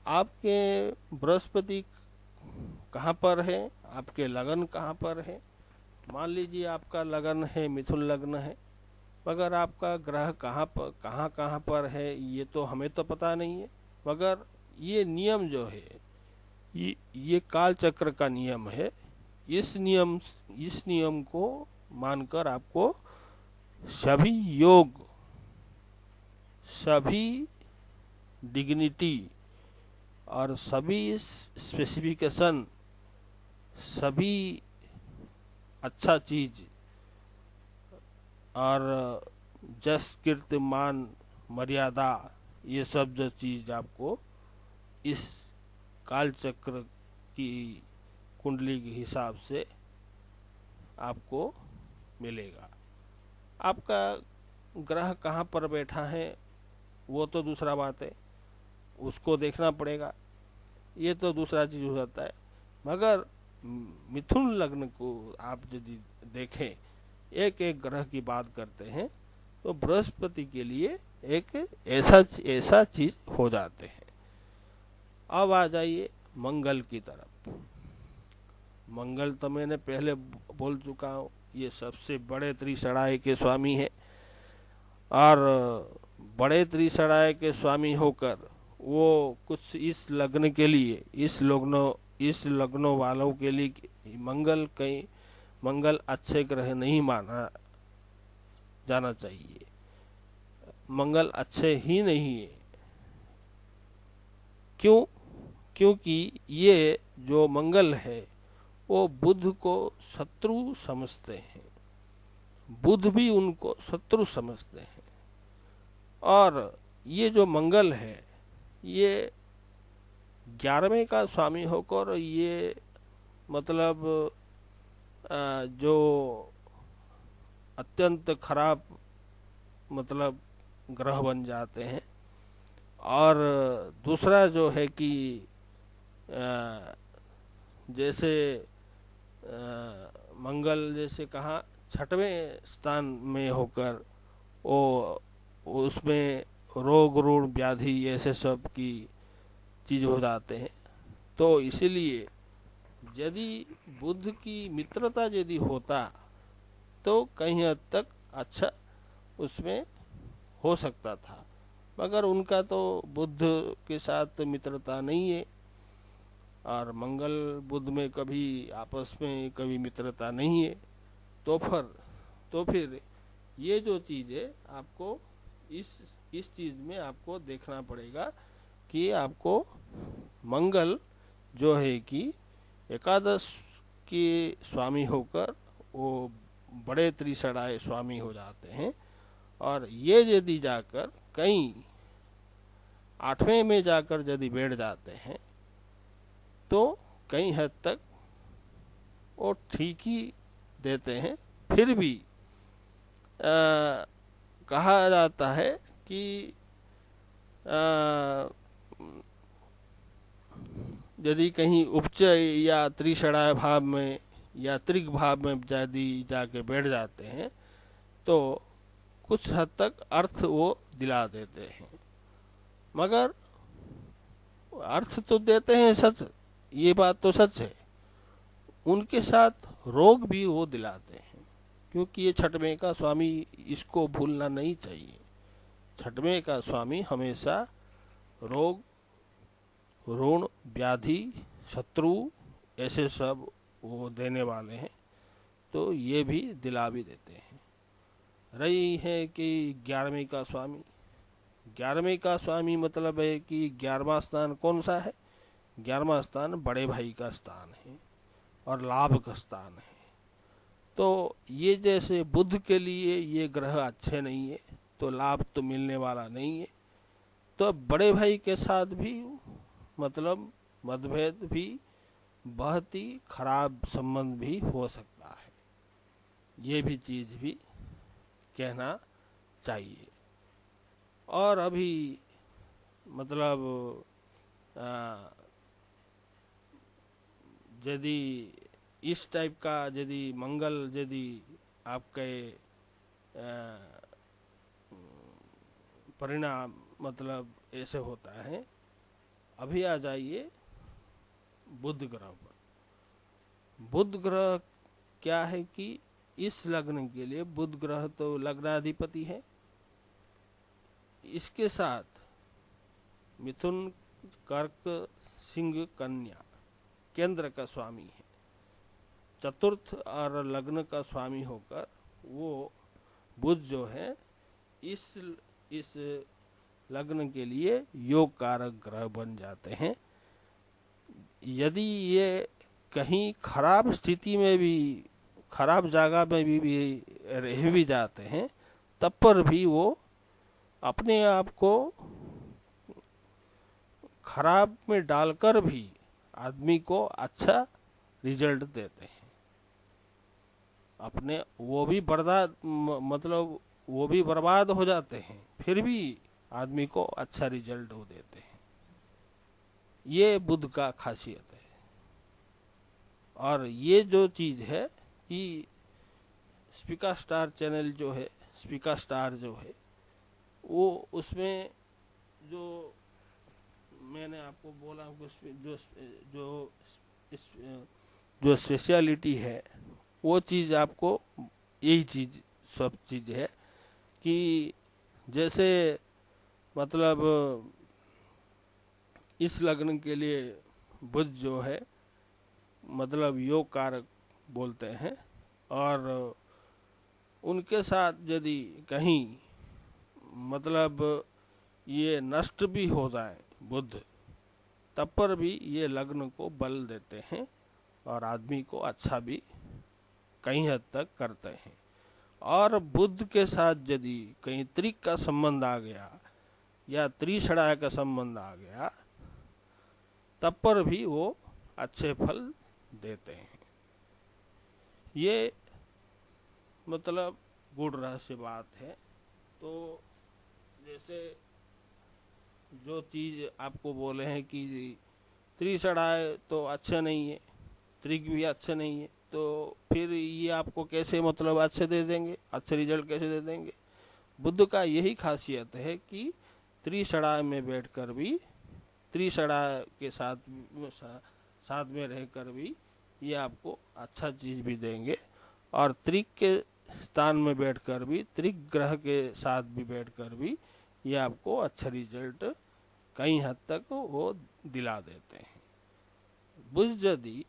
आपके बृहस्पति कहाँ पर है, आपके लगन कहाँ पर है। मान लीजिए आपका लगन है मिथुन लग्न है, मगर आपका ग्रह कहाँ पर है ये तो हमें तो पता नहीं है। मगर ये नियम जो है ये काल चक्र का नियम है। इस नियम को मानकर आपको सभी योग, सभी डिग्निटी और सभी स्पेसिफिकेशन, सभी अच्छा चीज और जस कीर्ति मान मर्यादा, ये सब जो चीज आपको इस काल चक्र की कुंडली के हिसाब से आपको मिलेगा। आपका ग्रह कहाँ पर बैठा है वो तो दूसरा बात है, उसको देखना पड़ेगा, ये तो दूसरा चीज हो जाता है। मगर मिथुन लग्न को आप यदि देखें, एक एक ग्रह की बात करते हैं, तो बृहस्पति के लिए एक ऐसा चीज हो जाते हैं। अब आ जाइए मंगल की तरफ। मंगल तो मैंने पहले बोल चुका हूँ, ये सबसे बड़े त्रिसराय के स्वामी है और बड़े त्रिसराय के स्वामी होकर वो कुछ इस लग्न के लिए, इस लग्नों वालों के लिए मंगल अच्छे ग्रह नहीं माना जाना चाहिए। मंगल अच्छे ही नहीं है। क्यों? क्योंकि ये जो मंगल है वो बुध को शत्रु समझते हैं, बुध भी उनको शत्रु समझते हैं। और ये जो मंगल है ये 11वें का स्वामी होकर ये मतलब जो अत्यंत खराब मतलब ग्रह बन जाते हैं। और दूसरा जो है कि जैसे मंगल जैसे कहा 6वें स्थान में होकर वो उसमें रोग ऋण व्याधि ऐसे सब की चीज हो जाते हैं। तो इसीलिए यदि बुध की मित्रता यदि होता तो कहीं हद तक अच्छा उसमें हो सकता था, मगर उनका तो बुध के साथ मित्रता नहीं है और मंगल बुध में कभी आपस में कभी मित्रता नहीं है। तो फिर ये जो चीज है आपको इस चीज में आपको देखना पड़ेगा कि आपको मंगल जो है कि एकादश के स्वामी होकर वो बड़े त्रिसराय स्वामी हो जाते हैं। और ये यदि जाकर कहीं 8वें में जाकर यदि बैठ जाते हैं तो कई हद तक वो ठीक ही देते हैं। फिर भी कहा जाता है कि यदि कहीं उपचय या त्रिषणाय भाव में या त्रिक भाव में यदि जाके बैठ जाते हैं तो कुछ हद तक अर्थ वो दिला देते हैं, मगर अर्थ तो देते हैं सच, ये बात तो सच है, उनके साथ रोग भी वो दिलाते हैं। क्योंकि ये छठवें का स्वामी, इसको भूलना नहीं चाहिए। छठवें का स्वामी हमेशा रोग, ऋण, व्याधि, शत्रु ऐसे सब वो देने वाले हैं, तो ये भी दिला भी देते हैं। रही है कि 11वें का स्वामी, 11वें का स्वामी मतलब है कि 11वां स्थान कौन सा है? 11वां स्थान बड़े भाई का स्थान है और लाभ का स्थान है। तो ये जैसे बुध के लिए ये ग्रह अच्छे नहीं है तो लाभ तो मिलने वाला नहीं है, तो बड़े भाई के साथ भी मतलब मतभेद भी, बहुत ही खराब संबंध भी हो सकता है। ये भी चीज भी कहना चाहिए। और अभी मतलब यदि इस टाइप का यदि मंगल यदि आपके परिणाम मतलब ऐसे होता है, अभी आ जाइए बुध ग्रह पर। बुध ग्रह क्या है कि इस लग्न के लिए बुध ग्रह तो लग्नाधिपति है, इसके साथ मिथुन, कर्क, सिंह, कन्या केंद्र का स्वामी है। चतुर्थ और लग्न का स्वामी होकर वो बुध जो है इस लग्न के लिए योग कारक ग्रह बन जाते हैं। यदि ये कहीं खराब स्थिति में भी, खराब जगह में भी रह भी जाते हैं, तब पर भी वो अपने आप को खराब में डालकर भी आदमी को अच्छा रिजल्ट देते हैं। अपने वो भी बर्बाद मतलब वो भी बर्बाद हो जाते हैं, फिर भी आदमी को अच्छा रिजल्ट वो देते हैं। ये बुध का खासियत है। और ये जो चीज है कि स्पीकर स्टार चैनल जो है, स्पीकर स्टार जो है, वो उसमें जो मैंने आपको बोला जो जो जो स्पेशलिटी है, वो चीज आपको यही चीज सब चीज है कि जैसे मतलब इस लग्न के लिए बुध जो है मतलब योग कारक बोलते हैं, और उनके साथ यदि कहीं मतलब ये नष्ट भी हो जाए बुध, तब पर भी ये लग्न को बल देते हैं और आदमी को अच्छा भी कई हद तक करते हैं। और बुध के साथ यदि कहीं त्रिक का संबंध आ गया या त्रिषणाय का संबंध आ गया, तब पर भी वो अच्छे फल देते हैं। ये मतलब गूढ़ रहस्य बात है। तो जैसे जो चीज आपको बोले हैं कि त्रिषणाय तो अच्छा नहीं है, त्रिक भी अच्छा नहीं है, तो फिर ये आपको कैसे मतलब अच्छे दे देंगे, अच्छे रिजल्ट कैसे दे देंगे? बुद्ध का यही खासियत है कि त्रिषणाय में बैठकर भी, त्रिषणाय के साथ में रहकर भी ये आपको अच्छा चीज भी देंगे, और त्रिक के स्थान में बैठकर भी, त्रिक ग्रह के साथ भी बैठकर भी ये आपको अच्छा रिजल्ट कई हद तक वो दिला देते हैं। बुध यदि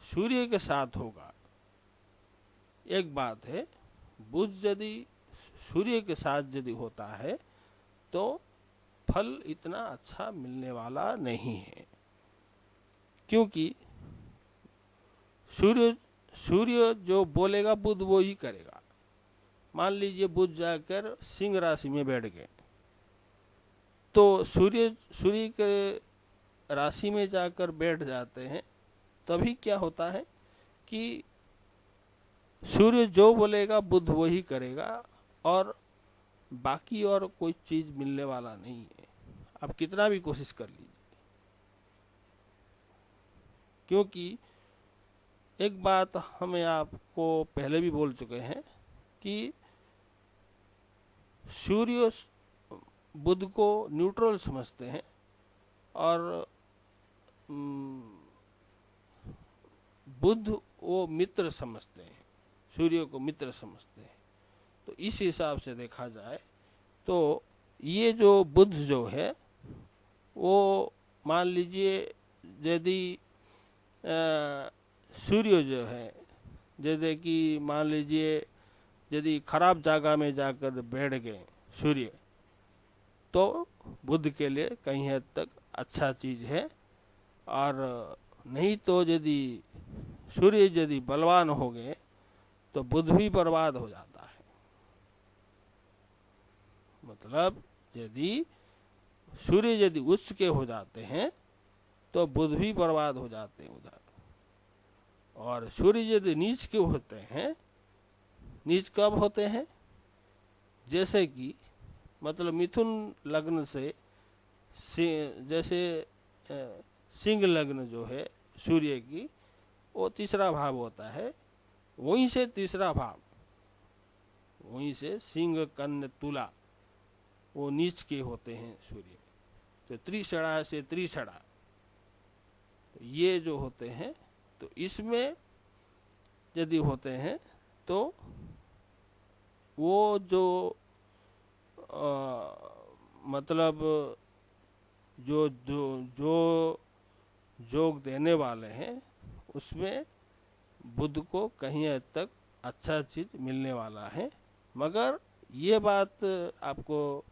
सूर्य के साथ होगा, एक बात है, बुध यदि सूर्य के साथ यदि होता है तो फल इतना अच्छा मिलने वाला नहीं है। क्योंकि सूर्य जो बोलेगा बुध वो ही करेगा। मान लीजिए बुध जाकर सिंह राशि में बैठ गए, तो सूर्य के राशि में जाकर बैठ जाते हैं तभी क्या होता है कि सूर्य जो बोलेगा बुध वही करेगा, और बाकी और कोई चीज मिलने वाला नहीं है, आप कितना भी कोशिश कर लीजिए। क्योंकि एक बात हमें आपको पहले भी बोल चुके हैं कि सूर्य बुध को न्यूट्रल समझते हैं और बुध वो मित्र समझते हैं, सूर्य को मित्र समझते हैं। तो इस हिसाब से देखा जाए तो ये जो बुध जो है वो मान लीजिए यदि सूर्य जो है, जैसे कि मान लीजिए यदि खराब जगह में जाकर बैठ गए सूर्य, तो बुध के लिए कहीं हद तक अच्छा चीज है। और नहीं तो यदि सूर्य यदि बलवान हो गए तो बुध भी बर्बाद हो जाता है। मतलब यदि सूर्य यदि उच्च के हो जाते हैं तो बुध भी बर्बाद हो जाते हैं उधर, और सूर्य यदि नीच के होते हैं, नीच कब होते हैं, जैसे कि मतलब मिथुन लग्न से जैसे सिंह लग्न जो है सूर्य की, वो तीसरा भाव होता है, वहीं से तीसरा भाव, वहीं से सिंह कन्या तुला वो नीच के होते हैं सूर्य। तो त्रिषणा से त्रिषणा, तो ये जो होते हैं, तो इसमें यदि होते हैं तो वो जो मतलब जो जो जो जोग देने वाले हैं उसमें बुध को कहीं हद तक अच्छा चीज मिलने वाला है। मगर ये बात आपको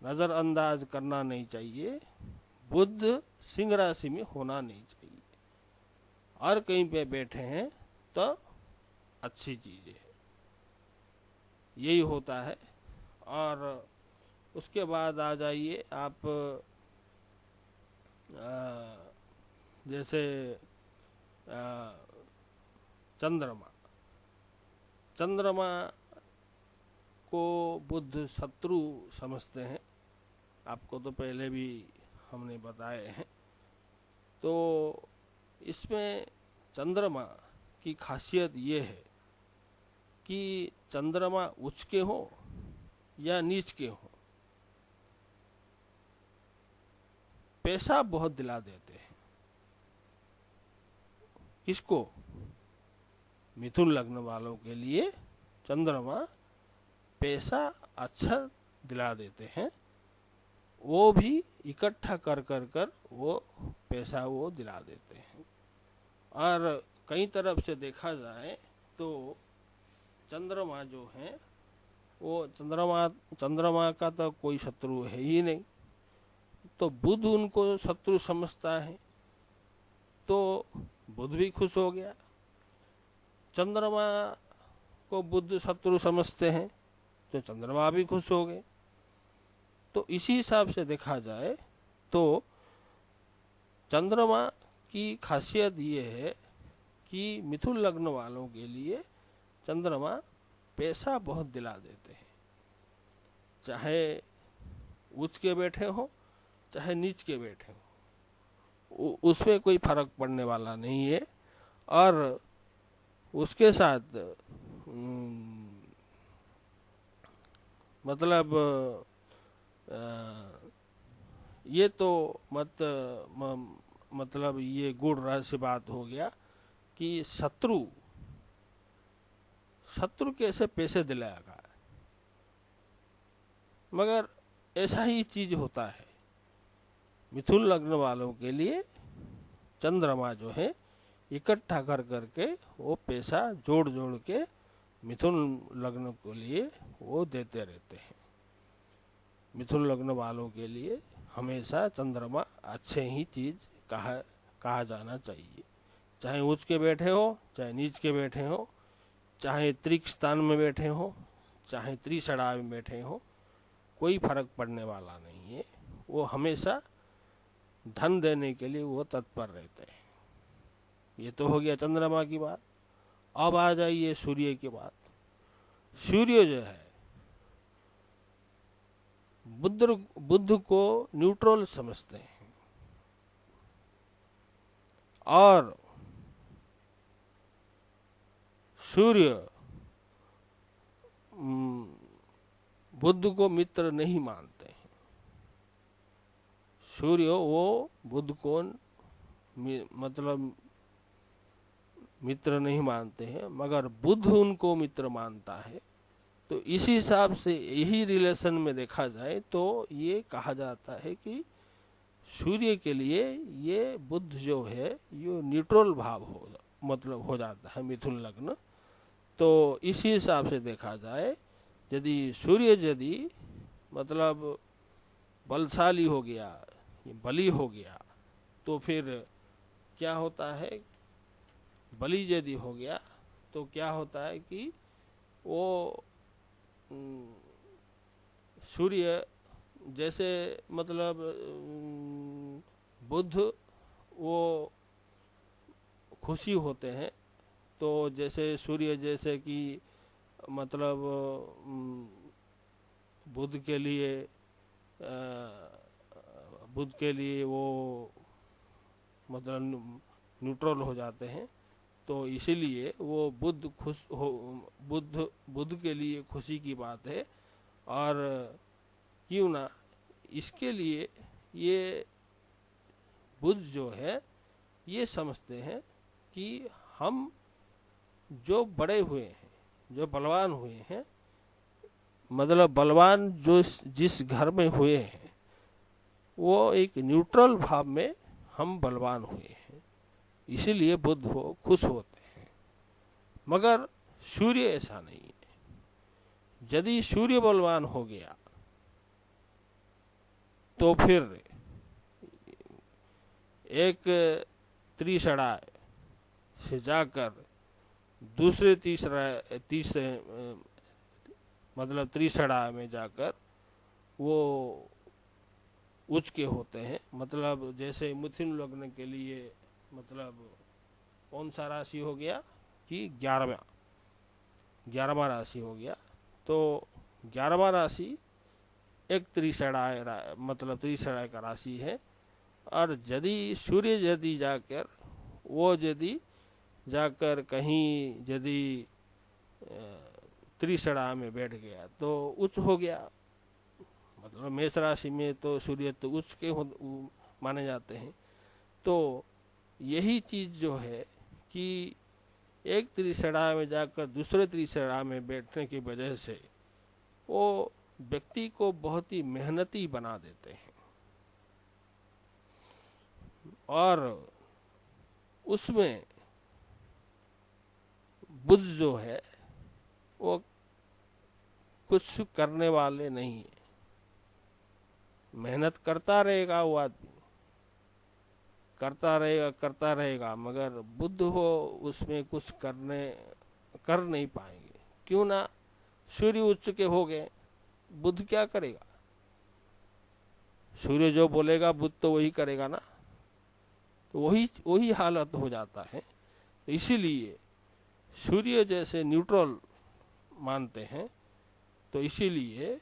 नज़रअंदाज करना नहीं चाहिए, बुध सिंह राशि में होना नहीं चाहिए, और कहीं पे बैठे हैं तो अच्छी चीज है, यही होता है। और उसके बाद आ जाइए आप जैसे चंद्रमा, चंद्रमा को बुध शत्रु समझते हैं, आपको तो पहले भी हमने बताए हैं। तो इसमें चंद्रमा की खासियत ये है कि चंद्रमा उच्च के हो या नीच के हो, पैसा बहुत दिला देते हैं। किसको? मिथुन लग्न वालों के लिए चंद्रमा पैसा अच्छा दिला देते हैं, वो भी इकट्ठा कर कर कर वो पैसा वो दिला देते हैं। और कई तरफ से देखा जाए तो चंद्रमा जो है वो चंद्रमा का तो कोई शत्रु है ही नहीं, तो बुध उनको शत्रु समझता है, तो बुध भी खुश हो गया। चंद्रमा को बुध शत्रु समझते हैं तो चंद्रमा भी खुश हो गए। तो इसी हिसाब से देखा जाए तो चंद्रमा की खासियत ये है कि मिथुन लग्न वालों के लिए चंद्रमा पैसा बहुत दिला देते हैं, चाहे उच्च के बैठे हो चाहे नीच के बैठे हो, उसमें कोई फर्क पड़ने वाला नहीं है। और उसके साथ मतलब ये तो मतलब ये गुण रहस्य बात हो गया कि शत्रु कैसे पैसे दिलाएगा, मगर ऐसा ही चीज होता है। मिथुन लग्न वालों के लिए चंद्रमा जो है इकट्ठा कर करके वो पैसा जोड़ जोड़ के मिथुन लग्न के लिए वो देते रहते हैं। मिथुन लग्न वालों के लिए हमेशा चंद्रमा अच्छे ही चीज कहा जाना चाहिए, चाहे उच्च के बैठे हो चाहे नीच के बैठे हो, चाहे त्रिक स्थान में बैठे हो चाहे त्रिषणा में बैठे हो, कोई फर्क पड़ने वाला नहीं है। वो हमेशा धन देने के लिए वो तत्पर रहते हैं। ये तो हो गया चंद्रमा की बात। अब आ जाइए सूर्य की बात। सूर्य जो है बुध को न्यूट्रल समझते हैं, और सूर्य बुध को मित्र नहीं मानते हैं। सूर्य वो बुध को मतलब मित्र नहीं मानते हैं, मगर बुध उनको मित्र मानता है। तो इस हिसाब से यही रिलेशन में देखा जाए तो ये कहा जाता है कि सूर्य के लिए ये बुध जो है ये न्यूट्रल भाव हो जाता है, मिथुन लग्न। तो इसी हिसाब से देखा जाए, यदि सूर्य यदि मतलब बलशाली हो गया, बली हो गया, तो फिर क्या होता है, बली यदि हो गया तो क्या होता है कि वो सूर्य जैसे मतलब बुध वो खुशी होते हैं, तो जैसे सूर्य जैसे कि मतलब बुध के लिए वो मतलब न्यूट्रल हो जाते हैं। तो इसीलिए वो बुध के लिए खुशी की बात है। और क्यों ना इसके लिए ये बुध जो है ये समझते हैं कि हम जो बड़े हुए हैं, जो बलवान हुए हैं, मतलब बलवान जो जिस घर में हुए हैं वो एक न्यूट्रल भाव में हम बलवान हुए हैं, इसीलिए बुध हो खुश होते हैं। मगर सूर्य ऐसा नहीं है। यदि सूर्य बलवान हो गया तो फिर एक त्रिसड़ा से जाकर दूसरे तीसरे मतलब त्रिसड़ा में जाकर वो उच्च के होते हैं। मतलब जैसे मिथुन लग्न के लिए मतलब कौन सा राशि हो गया कि 11वां राशि हो गया। तो 11वां राशि एक त्रिसड़ा मतलब त्रिसड़ा का राशि है। और यदि सूर्य यदि जाकर कहीं यदि त्रिसड़ा में बैठ गया तो उच्च हो गया। मतलब मेष राशि में तो सूर्य तो उच्च के माने जाते हैं। तो यही चीज जो है कि एक त्रिसड़ा में जाकर दूसरे त्रिसड़ा में बैठने की वजह से वो व्यक्ति को बहुत ही मेहनती बना देते हैं, और उसमें बुध जो है वो कुछ करने वाले नहीं है। मेहनत करता रहेगा वो आदमी, करता रहेगा, मगर बुध हो उसमें कुछ कर नहीं पाएंगे। क्यों ना, सूर्य उच्च के हो गए, बुध क्या करेगा? सूर्य जो बोलेगा बुध तो वही करेगा ना। तो वही हालत हो जाता है। इसीलिए सूर्य जैसे न्यूट्रल मानते हैं, तो इसीलिए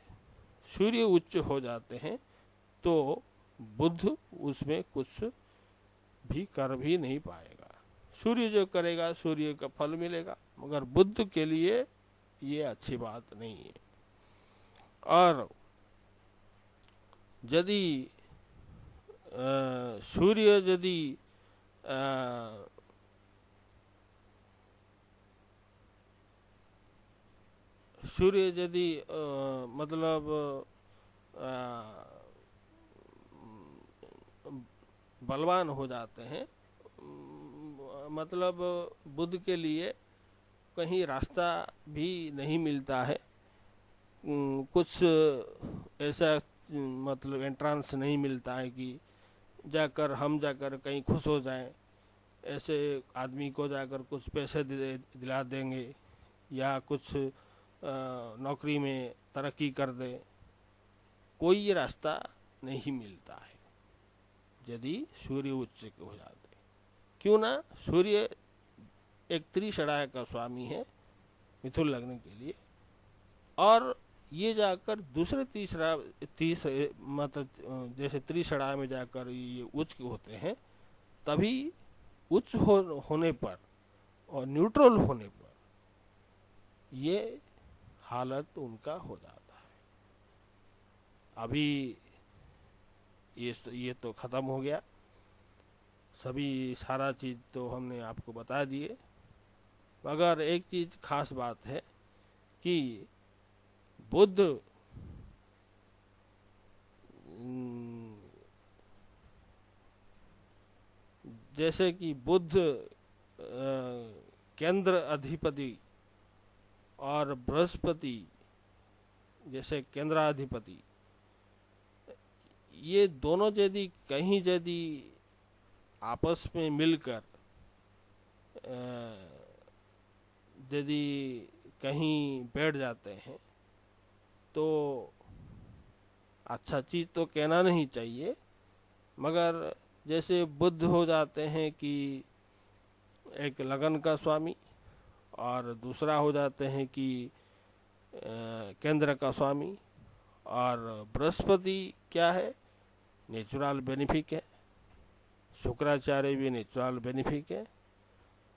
सूर्य उच्च हो जाते हैं, तो बुध उसमें कुछ भी कर भी नहीं पाएगा। सूर्य जो करेगा सूर्य का फल मिलेगा, मगर बुध के लिए ये अच्छी बात नहीं है। और यदि सूर्य यदि मतलब बलवान हो जाते हैं, मतलब बुध के लिए कहीं रास्ता भी नहीं मिलता है, कुछ ऐसा मतलब एंट्रेंस नहीं मिलता है कि हम जाकर कहीं खुश हो जाएं। ऐसे आदमी को जाकर कुछ पैसे दिला देंगे या कुछ नौकरी में तरक्की कर दे, कोई रास्ता नहीं मिलता है। यदि सूर्य उच्च के हो जाते। क्यों ना, सूर्य एक त्रिषणाय का स्वामी है मिथुन लग्न के लिए, और ये जाकर दूसरे मतलब जैसे त्रिषणाय में जाकर ये उच्च होते हैं, तभी उच्च होने पर और न्यूट्रल होने पर ये हालत उनका हो जाता है। अभी ये तो खत्म हो गया, सभी सारा चीज तो हमने आपको बता दिए, मगर एक चीज खास बात है कि बुध जैसे कि बुध केंद्र अधिपति और बृहस्पति जैसे केंद्राधिपति, ये दोनों यदि आपस में मिलकर यदि कहीं बैठ जाते हैं तो अच्छा चीज तो कहना नहीं चाहिए, मगर जैसे बुध हो जाते हैं कि एक लगन का स्वामी, और दूसरा हो जाते हैं कि केंद्र का स्वामी, और बृहस्पति क्या है, नेचुरल बेनिफिक है, शुक्राचार्य भी नेचुरल बेनिफिक है,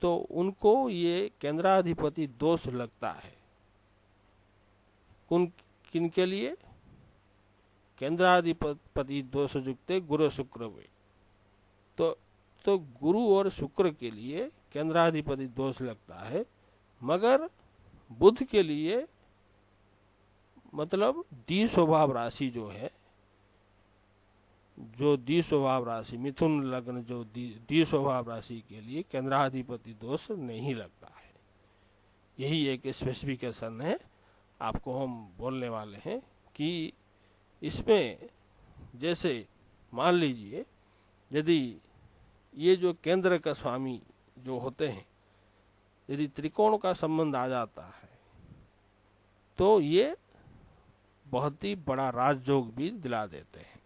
तो उनको ये केंद्राधिपति दोष लगता है। किन के लिए? केंद्राधिपति दोष युक्त गुरु शुक्र वे, तो गुरु और शुक्र के लिए केंद्राधिपति दोष लगता है, मगर बुध के लिए मतलब दी स्वभाव राशि जो है, जो दी स्वभाव राशि मिथुन लग्न जो दी स्वभाव राशि के लिए केंद्राधिपति दोष नहीं लगता है। यही एक स्पेसिफिकेशन है, आपको हम बोलने वाले हैं कि इसमें जैसे मान लीजिए यदि ये जो केंद्र का स्वामी जो होते हैं, यदि त्रिकोण का संबंध आ जाता है तो ये बहुत ही बड़ा राजयोग भी दिला देते हैं।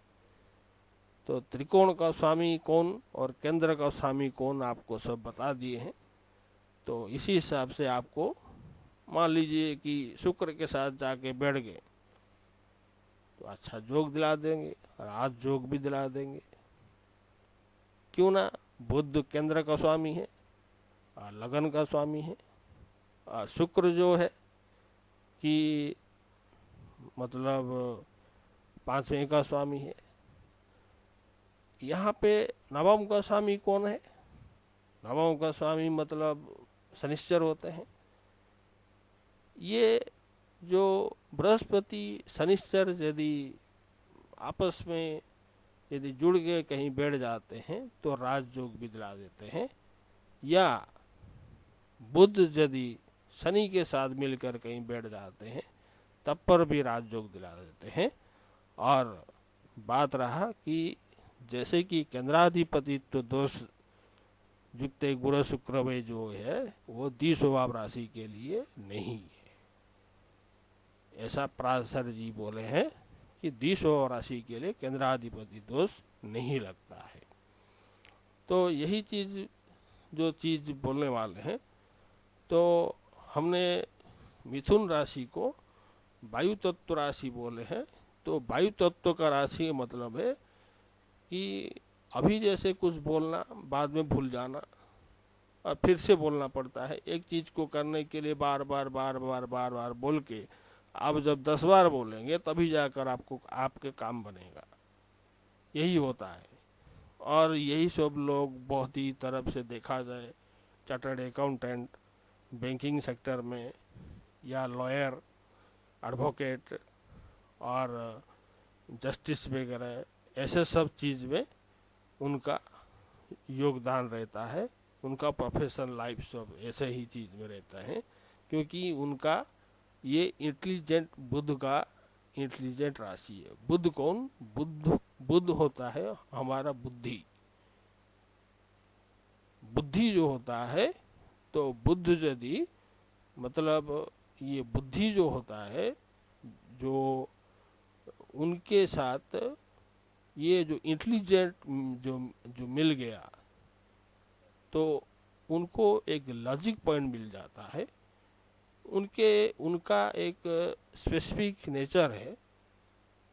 तो त्रिकोण का स्वामी कौन और केंद्र का स्वामी कौन आपको सब बता दिए हैं। तो इसी हिसाब से आपको मान लीजिए कि शुक्र के साथ जाके बैठ गए तो अच्छा योग दिला देंगे, राज योग भी दिला देंगे। क्यों ना, बुध केंद्र का स्वामी है और लगन का स्वामी है, और शुक्र जो है कि मतलब पांचवें का स्वामी है। यहाँ पे नवम का स्वामी कौन है? नवम का स्वामी मतलब शनिश्चर होते हैं। ये जो बृहस्पति शनिश्चर यदि आपस में यदि जुड़ गए कहीं बैठ जाते हैं तो राजयोग भी दिला देते हैं, या बुध यदि शनि के साथ मिलकर कहीं बैठ जाते हैं तब पर भी राजयोग दिला देते हैं। और बात रहा कि जैसे कि केंद्राधिपतित्व दोष युक्त गुरु शुक्र में जो है वो दी स्वभाव राशि के लिए नहीं है, ऐसा पराशर जी बोले हैं कि दी स्वभाव राशि के लिए केंद्राधिपति दोष नहीं लगता है। तो यही चीज जो चीज बोलने वाले हैं, तो हमने मिथुन राशि को वायु तत्व राशि बोले हैं। तो वायु तत्व का राशि मतलब है कि अभी जैसे कुछ बोलना बाद में भूल जाना और फिर से बोलना पड़ता है। एक चीज को करने के लिए बार बार बोल के आप जब 10 बार बोलेंगे तभी जाकर आपको आपके काम बनेगा, यही होता है। और यही सब लोग बहुत ही तरफ से देखा जाए, चार्टर्ड अकाउंटेंट, बैंकिंग सेक्टर में, या लॉयर, एडवोकेट और जस्टिस वगैरह, ऐसे सब चीज़ में उनका योगदान रहता है। उनका प्रोफेशनल लाइफ सब ऐसे ही चीज़ में रहता है, क्योंकि उनका ये इंटेलिजेंट बुध का इंटेलिजेंट राशि है। बुध कौन? बुध होता है हमारा बुद्धि। बुद्धि जो होता है, तो बुध यदि मतलब ये बुद्धि जो होता है, जो उनके साथ ये जो इंटेलिजेंट जो जो मिल गया तो उनको एक लॉजिक पॉइंट मिल जाता है, उनका एक स्पेसिफिक नेचर है,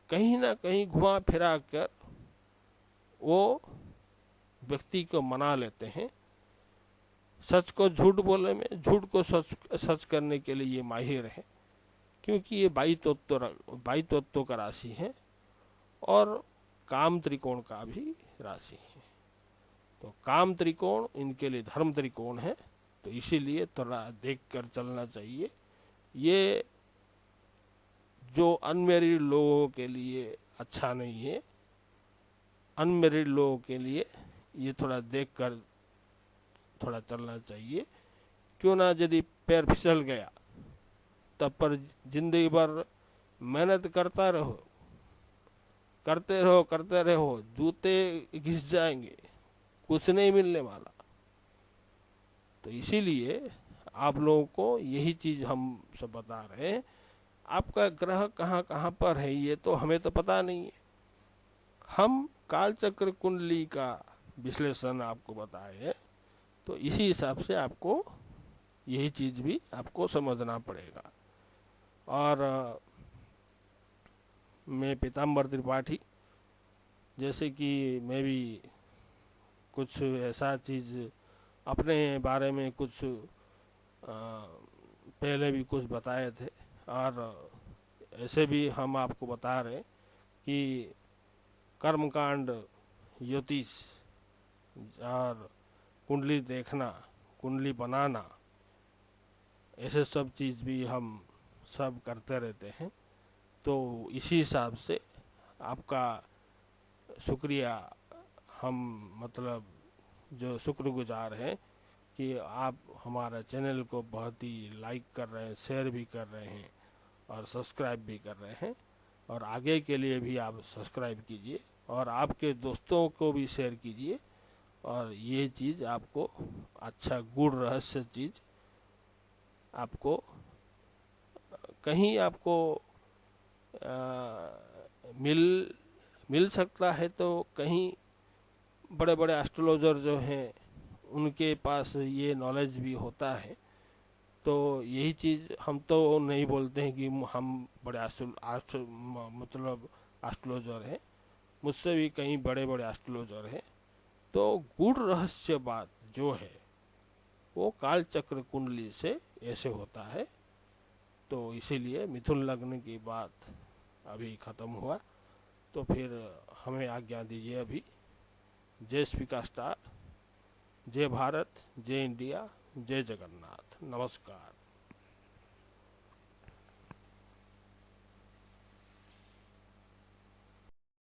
कहीं ना कहीं घुमा फिरा कर वो व्यक्ति को मना लेते हैं। सच को झूठ बोलने में, झूठ को सच सच करने के लिए ये माहिर है, क्योंकि ये 22 तत्वों का राशि है और काम त्रिकोण का भी राशि है। तो काम त्रिकोण इनके लिए धर्म त्रिकोण है, तो इसीलिए थोड़ा देख कर चलना चाहिए। ये जो अनमेरिड लोगों के लिए अच्छा नहीं है, अनमेरिड लोगों के लिए ये थोड़ा देख कर थोड़ा चलना चाहिए। क्यों ना यदि पैर फिसल गया तब पर जिंदगी भर मेहनत करते रहो, जूते घिस जाएंगे, कुछ नहीं मिलने वाला। तो इसीलिए आप लोगों को यही चीज हम सब बता रहे हैं। आपका ग्रह कहाँ कहाँ पर है ये तो हमें तो पता नहीं है। हम कालचक्र कुंडली का विश्लेषण आपको बताए हैं, तो इसी हिसाब से आपको यही चीज भी आपको समझना पड़ेगा। और मैं पीताम्बर त्रिपाठी, जैसे कि मैं भी कुछ ऐसा चीज अपने बारे में कुछ पहले भी कुछ बताए थे, और ऐसे भी हम आपको बता रहे कि कर्मकांड, ज्योतिष और कुंडली देखना, कुंडली बनाना, ऐसे सब चीज़ भी हम सब करते रहते हैं। तो इसी हिसाब से आपका शुक्रिया, हम मतलब जो शुक्रगुजार हैं कि आप हमारा चैनल को बहुत ही लाइक कर रहे हैं, शेयर भी कर रहे हैं और सब्सक्राइब भी कर रहे हैं। और आगे के लिए भी आप सब्सक्राइब कीजिए और आपके दोस्तों को भी शेयर कीजिए। और ये चीज़ आपको अच्छा गूढ़ रहस्य चीज़ आपको कहीं आपको मिल सकता है, तो कहीं बड़े बड़े एस्ट्रोलॉजर जो हैं उनके पास ये नॉलेज भी होता है। तो यही चीज़ हम तो नहीं बोलते हैं कि हम बड़े मतलब एस्ट्रोलॉजर हैं, मुझसे भी कहीं बड़े बड़े एस्ट्रोलॉजर हैं। तो गूढ़ रहस्य बात जो है वो कालचक्र कुंडली से ऐसे होता है। तो इसीलिए मिथुन लग्न की बात अभी ख़त्म हुआ, तो फिर हमें आज्ञा दीजिए अभी। जय स्पीकर स्टार, जय भारत, जय इंडिया, जय जगन्नाथ, नमस्कार।